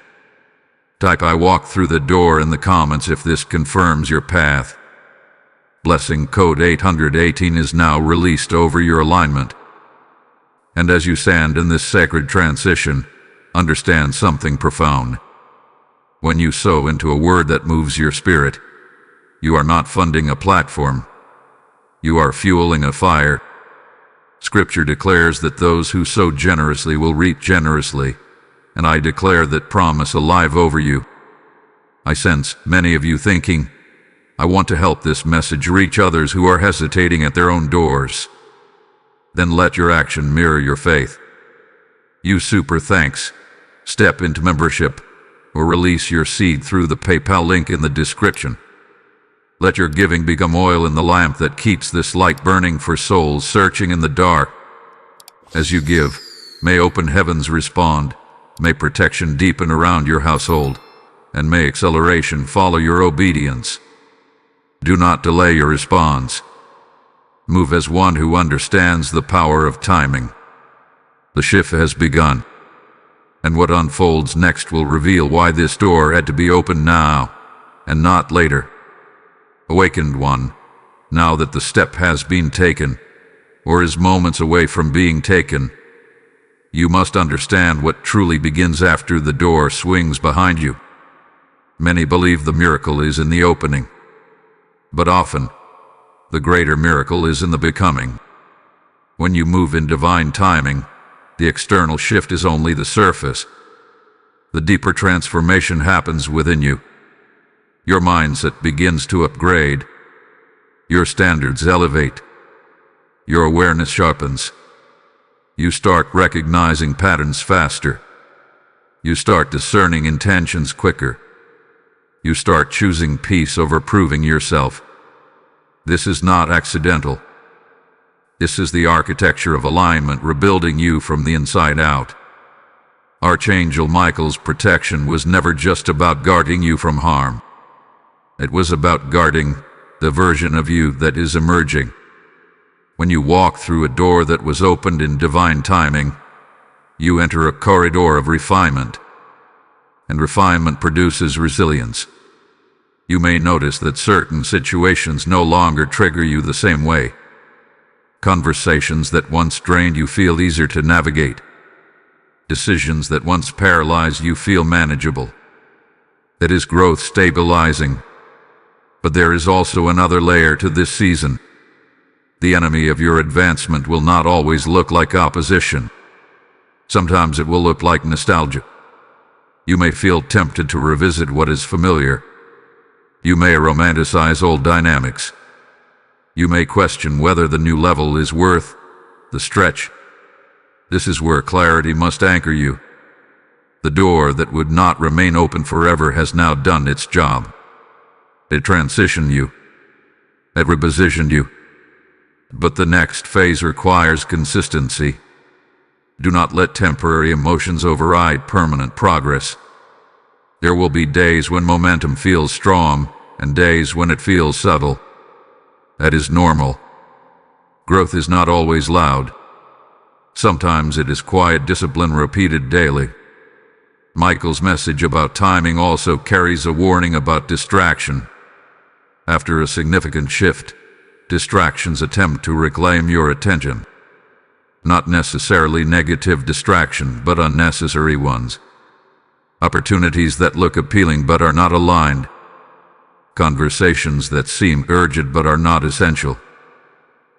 Type "I walk through the door" in the comments if this confirms your path. Blessing code 818 is now released over your alignment. And as you stand in this sacred transition, understand something profound. When you sow into a word that moves your spirit, you are not funding a platform. You are fueling a fire. Scripture declares that those who sow generously will reap generously, and I declare that promise alive over you. I sense many of you thinking, I want to help this message reach others who are hesitating at their own doors. Then let your action mirror your faith. You super thanks. Step into membership or release your seed through the PayPal link in the description. Let your giving become oil in the lamp that keeps this light burning for souls searching in the dark. As you give, may open heavens respond, may protection deepen around your household, and may acceleration follow your obedience. Do not delay your response. Move as one who understands the power of timing. The shift has begun, and what unfolds next will reveal why this door had to be opened now, and not later. Awakened one, now that the step has been taken, or is moments away from being taken, you must understand what truly begins after the door swings behind you. Many believe the miracle is in the opening, but often, the greater miracle is in the becoming. When you move in divine timing, the external shift is only the surface. The deeper transformation happens within you. Your mindset begins to upgrade. Your standards elevate. Your awareness sharpens. You start recognizing patterns faster. You start discerning intentions quicker. You start choosing peace over proving yourself. This is not accidental. This is the architecture of alignment rebuilding you from the inside out. Archangel Michael's protection was never just about guarding you from harm. It was about guarding the version of you that is emerging. When you walk through a door that was opened in divine timing, you enter a corridor of refinement, and refinement produces resilience. You may notice that certain situations no longer trigger you the same way. Conversations that once drained you feel easier to navigate. Decisions that once paralyzed you feel manageable. That is growth stabilizing. But there is also another layer to this season. The enemy of your advancement will not always look like opposition. Sometimes it will look like nostalgia. You may feel tempted to revisit what is familiar. You may romanticize old dynamics. You may question whether the new level is worth the stretch. This is where clarity must anchor you. The door that would not remain open forever has now done its job. It transitioned you. It repositioned you. But the next phase requires consistency. Do not let temporary emotions override permanent progress. There will be days when momentum feels strong and days when it feels subtle. That is normal. Growth is not always loud. Sometimes it is quiet discipline repeated daily. Michael's message about timing also carries a warning about distraction. After a significant shift, distractions attempt to reclaim your attention. Not necessarily negative distraction, but unnecessary ones. Opportunities that look appealing but are not aligned. Conversations that seem urgent but are not essential.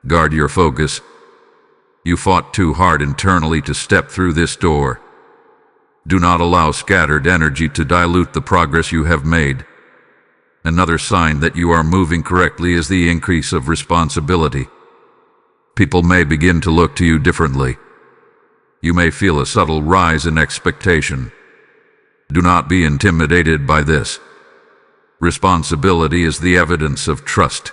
Guard your focus. You fought too hard internally to step through this door. Do not allow scattered energy to dilute the progress you have made. Another sign that you are moving correctly is the increase of responsibility. People may begin to look to you differently. You may feel a subtle rise in expectation. Do not be intimidated by this. Responsibility is the evidence of trust.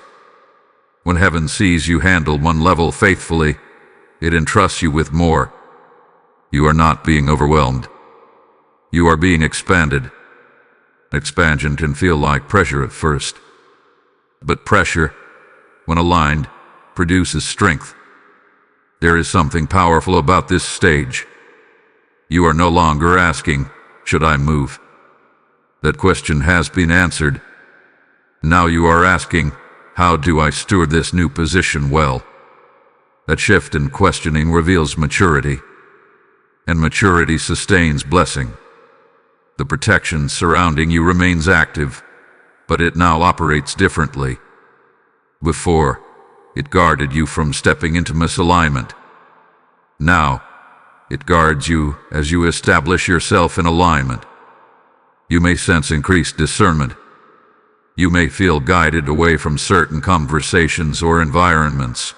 When heaven sees you handle one level faithfully, it entrusts you with more. You are not being overwhelmed. You are being expanded. Expansion can feel like pressure at first. But pressure, when aligned, produces strength. There is something powerful about this stage. You are no longer asking, should I move? That question has been answered. Now you are asking, how do I steward this new position well? That shift in questioning reveals maturity, and maturity sustains blessing. The protection surrounding you remains active, but it now operates differently. Before, it guarded you from stepping into misalignment. Now, It guards you as you establish yourself in alignment. You may sense increased discernment. You may feel guided away from certain conversations or environments.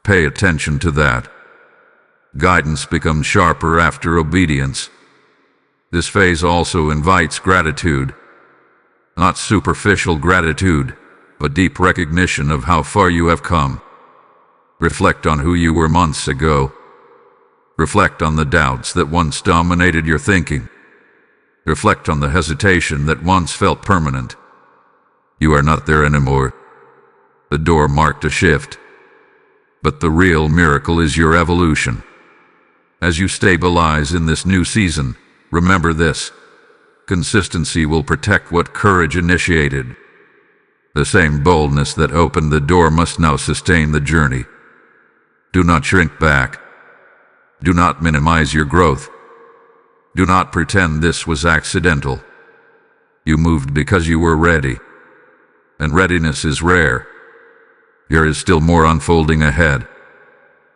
Pay attention to that. Guidance becomes sharper after obedience. This phase also invites gratitude. Not superficial gratitude, but deep recognition of how far you have come. Reflect on who you were months ago. Reflect on the doubts that once dominated your thinking. Reflect on the hesitation that once felt permanent. You are not there anymore. The door marked a shift. But the real miracle is your evolution. As you stabilize in this new season, remember this: consistency will protect what courage initiated. The same boldness that opened the door must now sustain the journey. Do not shrink back. Do not minimize your growth. Do not pretend this was accidental. You moved because you were ready. And readiness is rare. There is still more unfolding ahead.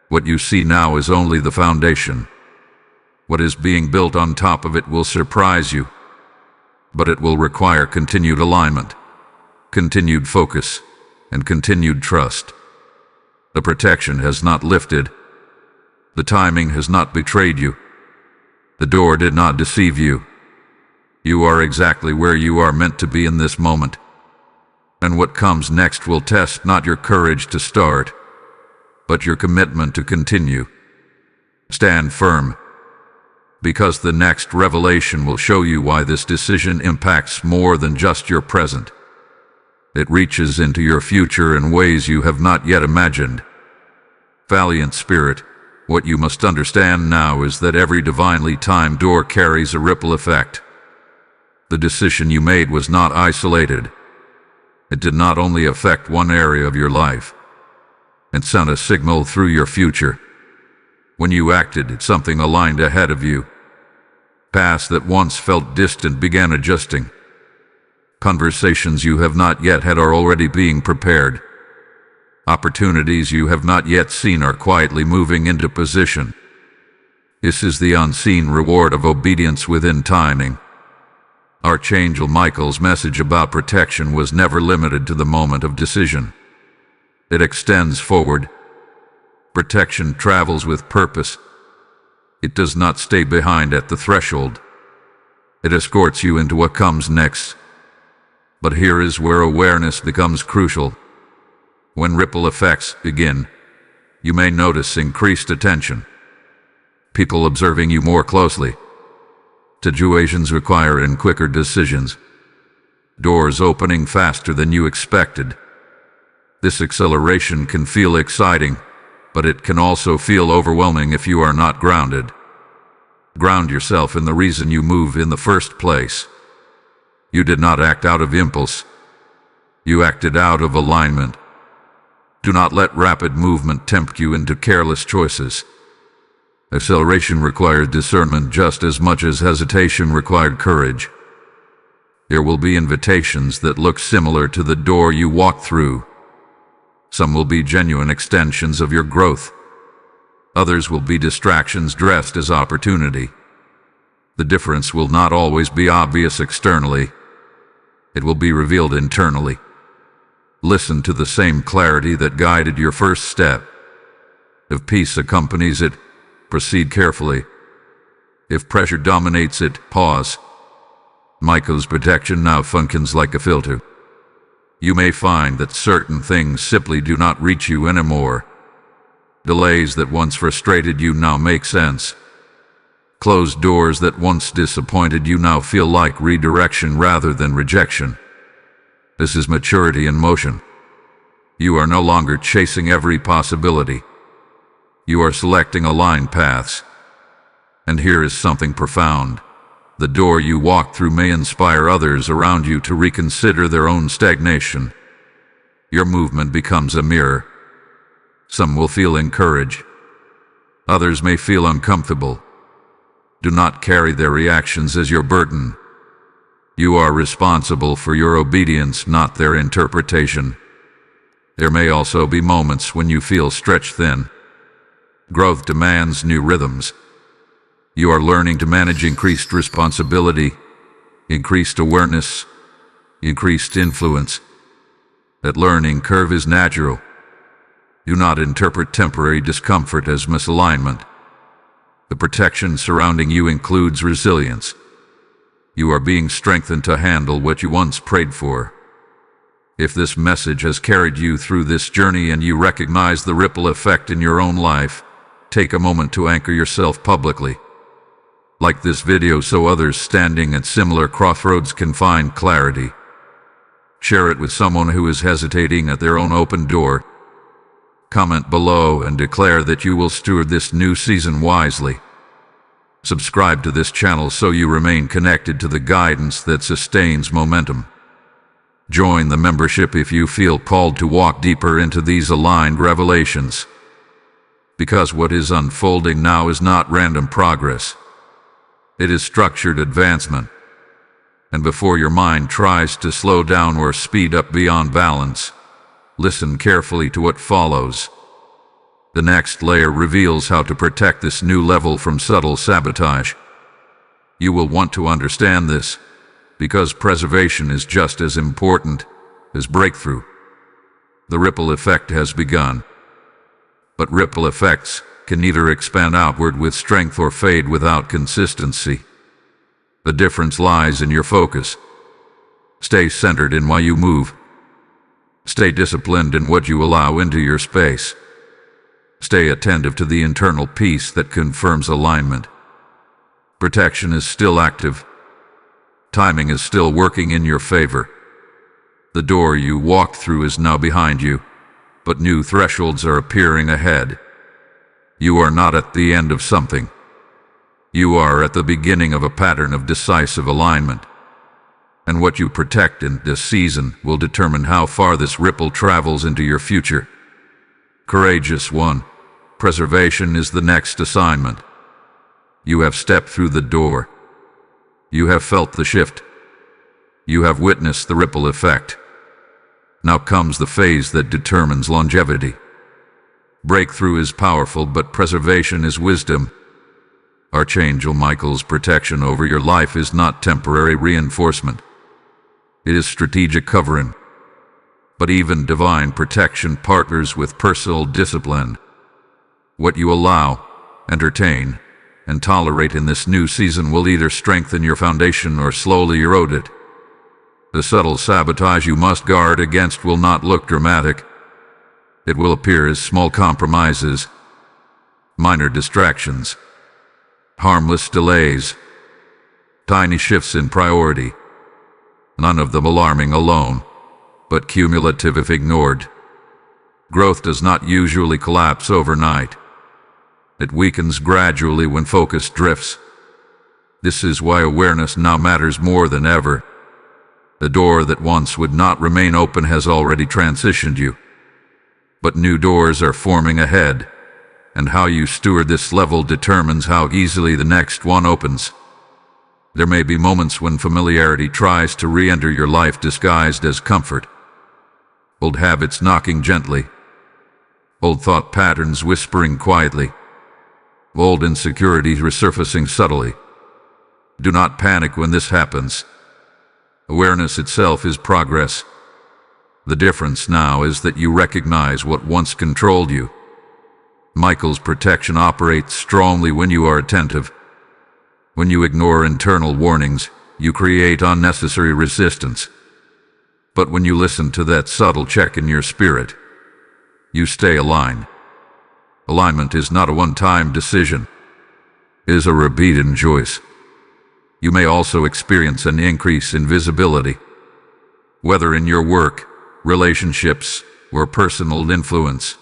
What you see now is only the foundation. What is being built on top of it will surprise you. But it will require continued alignment, continued focus, and continued trust. The protection has not lifted. The timing has not betrayed you. The door did not deceive you. You are exactly where you are meant to be in this moment. And what comes next will test not your courage to start, but your commitment to continue. Stand firm, because the next revelation will show you why this decision impacts more than just your present. It reaches into your future in ways you have not yet imagined. Valiant spirit, what you must understand now is that every divinely timed door carries a ripple effect. The decision you made was not isolated. It did not only affect one area of your life. It sent a signal through your future. When you acted, something aligned ahead of you. Paths that once felt distant began adjusting. Conversations you have not yet had are already being prepared. Opportunities you have not yet seen are quietly moving into position. This is the unseen reward of obedience within timing. Archangel Michael's message about protection was never limited to the moment of decision. It extends forward. Protection travels with purpose. It does not stay behind at the threshold. It escorts you into what comes next. But here is where awareness becomes crucial. When ripple effects begin, you may notice increased attention. People observing you more closely. Situations requiring quicker decisions. Doors opening faster than you expected. This acceleration can feel exciting, but it can also feel overwhelming if you are not grounded. Ground yourself in the reason you move in the first place. You did not act out of impulse. You acted out of alignment. Do not let rapid movement tempt you into careless choices. Acceleration required discernment just as much as hesitation required courage. There will be invitations that look similar to the door you walked through. Some will be genuine extensions of your growth. Others will be distractions dressed as opportunity. The difference will not always be obvious externally. It will be revealed internally. Listen to the same clarity that guided your first step. If peace accompanies it, proceed carefully. If pressure dominates it, pause. Michael's protection now functions like a filter. You may find that certain things simply do not reach you anymore. Delays that once frustrated you now make sense. Closed doors that once disappointed you now feel like redirection rather than rejection. This is maturity in motion. You are no longer chasing every possibility. You are selecting aligned paths. And here is something profound. The door you walk through may inspire others around you to reconsider their own stagnation. Your movement becomes a mirror. Some will feel encouraged. Others may feel uncomfortable. Do not carry their reactions as your burden. You are responsible for your obedience, not their interpretation. There may also be moments when you feel stretched thin. Growth demands new rhythms, You are learning to manage increased responsibility, increased awareness, increased influence. That learning curve is natural. Do not interpret temporary discomfort as misalignment. The protection surrounding you includes resilience. You are being strengthened to handle what you once prayed for. If this message has carried you through this journey and you recognize the ripple effect in your own life, take a moment to anchor yourself publicly. Like this video so others standing at similar crossroads can find clarity. Share it with someone who is hesitating at their own open door. Comment below and declare that you will steward this new season wisely. Subscribe to this channel so you remain connected to the guidance that sustains momentum. Join the membership if you feel called to walk deeper into these aligned revelations. Because what is unfolding now is not random progress. It is structured advancement. And before your mind tries to slow down or speed up beyond balance, listen carefully to what follows. The next layer reveals how to protect this new level from subtle sabotage. You will want to understand this, because preservation is just as important as breakthrough. The ripple effect has begun. But ripple effects can neither expand outward with strength or fade without consistency. The difference lies in your focus. Stay centered in why you move. Stay disciplined in what you allow into your space. Stay attentive to the internal peace that confirms alignment. Protection is still active. Timing is still working in your favor. The door you walked through is now behind you, but new thresholds are appearing ahead. You are not at the end of something. You are at the beginning of a pattern of decisive alignment. And what you protect in this season will determine how far this ripple travels into your future. Courageous one, preservation is the next assignment. You have stepped through the door. You have felt the shift. You have witnessed the ripple effect. Now comes the phase that determines longevity. Breakthrough is powerful, but preservation is wisdom. Archangel Michael's protection over your life is not temporary reinforcement. It is strategic covering. But even divine protection partners with personal discipline. What you allow, entertain, and tolerate in this new season will either strengthen your foundation or slowly erode it. The subtle sabotage you must guard against will not look dramatic. It will appear as small compromises, minor distractions, harmless delays, tiny shifts in priority, none of them alarming alone, but cumulative if ignored. Growth does not usually collapse overnight. It weakens gradually when focus drifts. This is why awareness now matters more than ever. The door that once would not remain open has already transitioned you. But new doors are forming ahead, and how you steward this level determines how easily the next one opens. There may be moments when familiarity tries to re-enter your life disguised as comfort. Old habits knocking gently. Old thought patterns whispering quietly. Old insecurities resurfacing subtly. Do not panic when this happens. Awareness itself is progress. The difference now is that you recognize what once controlled you. Michael's protection operates strongly when you are attentive. When you ignore internal warnings, you create unnecessary resistance. But when you listen to that subtle check in your spirit, you stay aligned. Alignment is not a one-time decision. It is a repeated choice. You may also experience an increase in visibility. Whether in your work, relationships, or personal influence,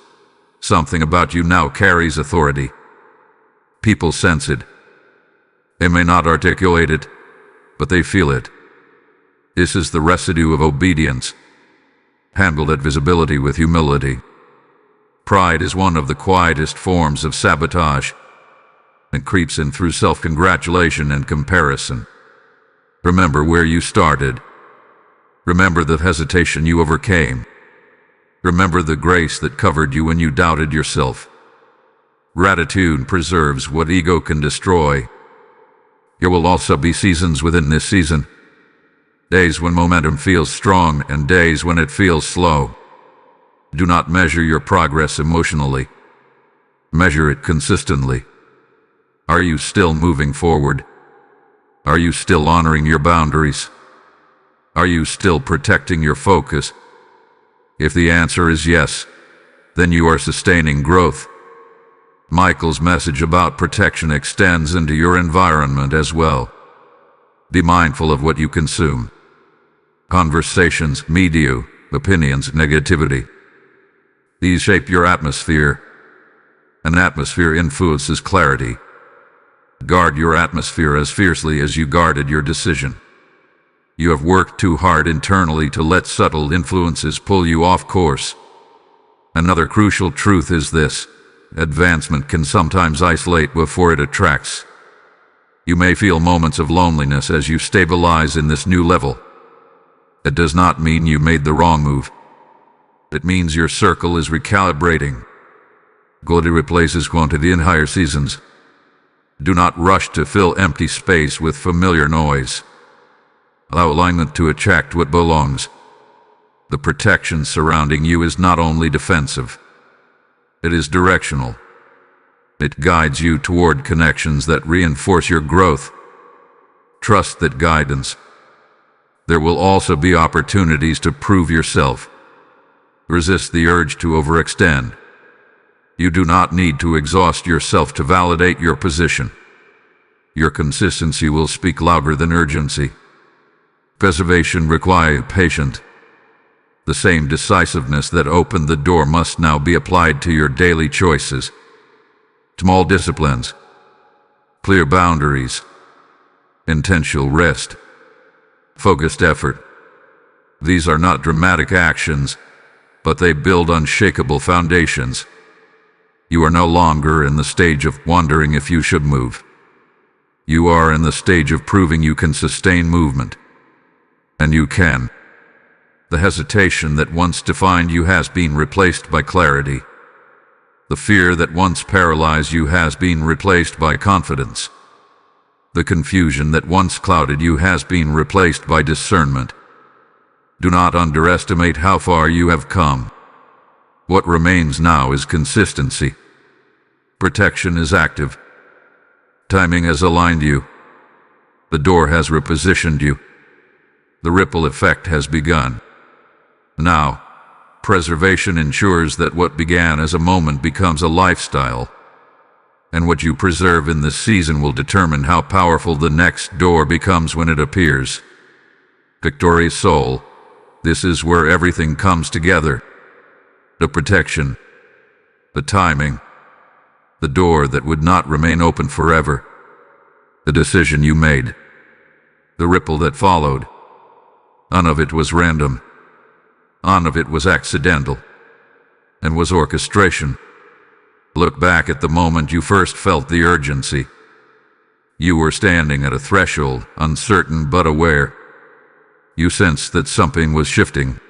something about you now carries authority. People sense it. They may not articulate it, but they feel it. This is the residue of obedience, handled at visibility with humility. Pride is one of the quietest forms of sabotage. It creeps in through self-congratulation and comparison. Remember where you started. Remember the hesitation you overcame. Remember the grace that covered you when you doubted yourself. Gratitude preserves what ego can destroy, There will also be seasons within this season. Days when momentum feels strong and days when it feels slow. Do not measure your progress emotionally. Measure it consistently. Are you still moving forward? Are you still honoring your boundaries? Are you still protecting your focus? If the answer is yes, then you are sustaining growth. Michael's message about protection extends into your environment as well. Be mindful of what you consume. Conversations, media, opinions, negativity. These shape your atmosphere. An atmosphere influences clarity. Guard your atmosphere as fiercely as you guarded your decision. You have worked too hard internally to let subtle influences pull you off course. Another crucial truth is this: advancement can sometimes isolate before it attracts. You may feel moments of loneliness as you stabilize in this new level. It does not mean you made the wrong move. It means your circle is recalibrating. Quality replaces quantity in higher seasons. Do not rush to fill empty space with familiar noise. Allow alignment to attract what belongs. The protection surrounding you is not only defensive, it is directional. It guides you toward connections that reinforce your growth. Trust that guidance. There will also be opportunities to prove yourself. Resist the urge to overextend. You do not need to exhaust yourself to validate your position. Your consistency will speak louder than urgency. Preservation requires patience. The same decisiveness that opened the door must now be applied to your daily choices. Small disciplines, clear boundaries, intentional rest, focused effort. These are not dramatic actions, but they build unshakable foundations. You are no longer in the stage of wondering if you should move. You are in the stage of proving you can sustain movement. And you can. The hesitation that once defined you has been replaced by clarity. The fear that once paralyzed you has been replaced by confidence. The confusion that once clouded you has been replaced by discernment. Do not underestimate how far you have come. What remains now is consistency. Protection is active. Timing has aligned you. The door has repositioned you. The ripple effect has begun. Now, preservation ensures that what began as a moment becomes a lifestyle. And what you preserve in this season will determine how powerful the next door becomes when it appears. Victorious soul, this is where everything comes together. The protection, the timing, the door that would not remain open forever, the decision you made, the ripple that followed. None of it was random. None of it was accidental, and was orchestration. Look back at the moment you first felt the urgency. You were standing at a threshold, uncertain but aware. You sensed that something was shifting.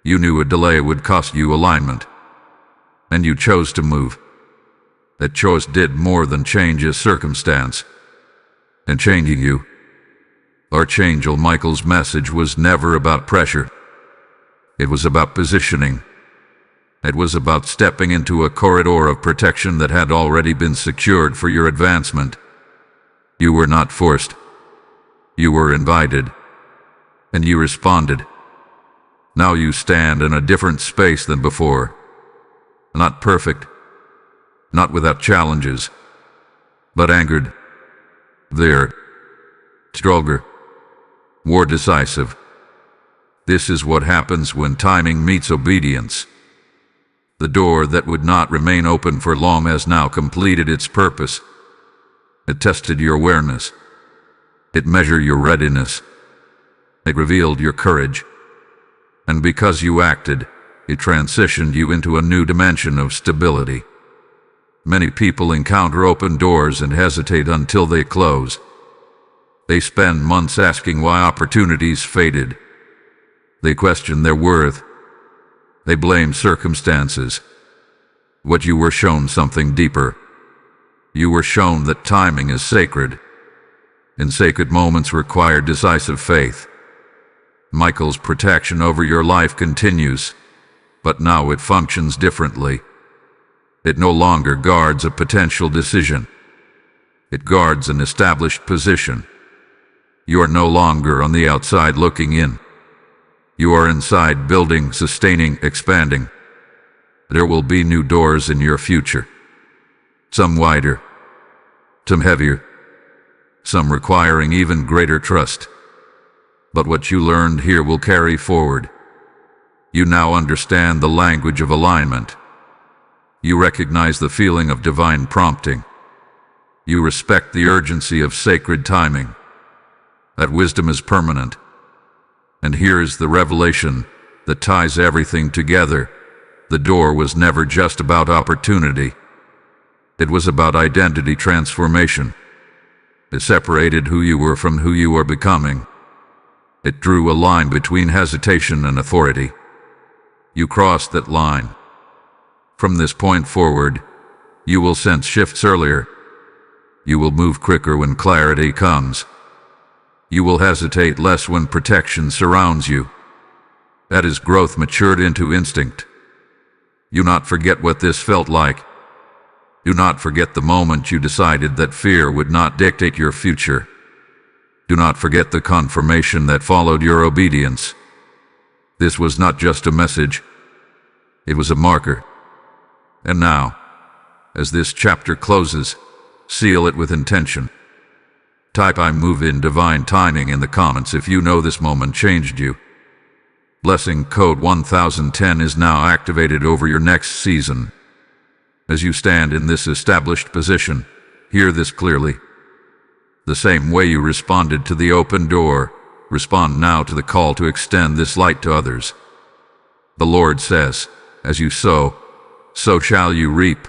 You knew a delay would cost you alignment, and you chose to move. That choice did more than change a circumstance, and changing you. Archangel Michael's message was never about pressure. It was about positioning. It was about stepping into a corridor of protection that had already been secured for your advancement. You were not forced. You were invited. And you responded. Now you stand in a different space than before. Not perfect. Not without challenges. But anchored. There. Stronger. More decisive. This is what happens when timing meets obedience. The door that would not remain open for long has now completed its purpose. It tested your awareness. It measured your readiness. It revealed your courage. And because you acted, it transitioned you into a new dimension of stability. Many people encounter open doors and hesitate until they close. They spend months asking why opportunities faded. They question their worth. They blame circumstances. But you were shown something deeper. You were shown that timing is sacred. in sacred moments require decisive faith. Michael's protection over your life continues, but now it functions differently. It no longer guards a potential decision. It guards an established position. You are no longer on the outside looking in. You are inside, building, sustaining, expanding. There will be new doors in your future. Some wider, some heavier, some requiring even greater trust. But what you learned here will carry forward. You now understand the language of alignment. You recognize the feeling of divine prompting. You respect the urgency of sacred timing. That wisdom is permanent. And here is the revelation that ties everything together. The door was never just about opportunity. It was about identity transformation. It separated who you were from who you are becoming. It drew a line between hesitation and authority. You crossed that line. From this point forward, you will sense shifts earlier. You will move quicker when clarity comes. You will hesitate less when protection surrounds you. That is growth matured into instinct. Do not forget what this felt like. Do not forget the moment you decided that fear would not dictate your future. Do not forget the confirmation that followed your obedience. This was not just a message. It was a marker. And now, as this chapter closes, seal it with intention. Type "I move in divine timing" in the comments if you know this moment changed you. Blessing code 1010 is now activated over your next season. As you stand in this established position, hear this clearly. The same way you responded to the open door, respond now to the call to extend this light to others. The Lord says, as you sow, so shall you reap.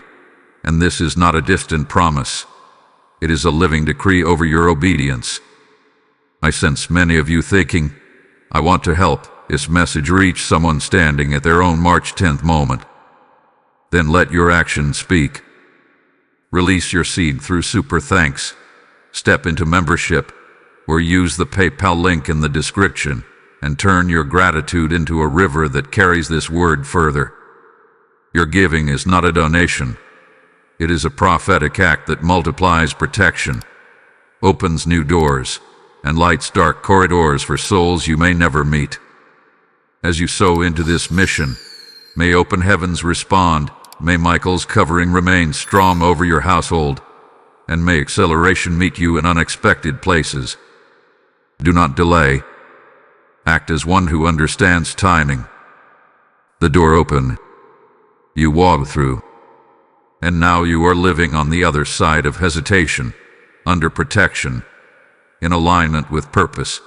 And this is not a distant promise. It is a living decree over your obedience. I sense many of you thinking, I want to help this message reach someone standing at their own March 10th moment. Then let your action speak. Release your seed through super thanks. Step into membership, or use the PayPal link in the description, and turn your gratitude into a river that carries this word further. Your giving is not a donation. It is a prophetic act that multiplies protection, opens new doors, and lights dark corridors for souls you may never meet. As you sow into this mission, may open heavens respond, may Michael's covering remain strong over your household, and may acceleration meet you in unexpected places. Do not delay. Act as one who understands timing. The door open. You walk through. And now you are living on the other side of hesitation, under protection, in alignment with purpose.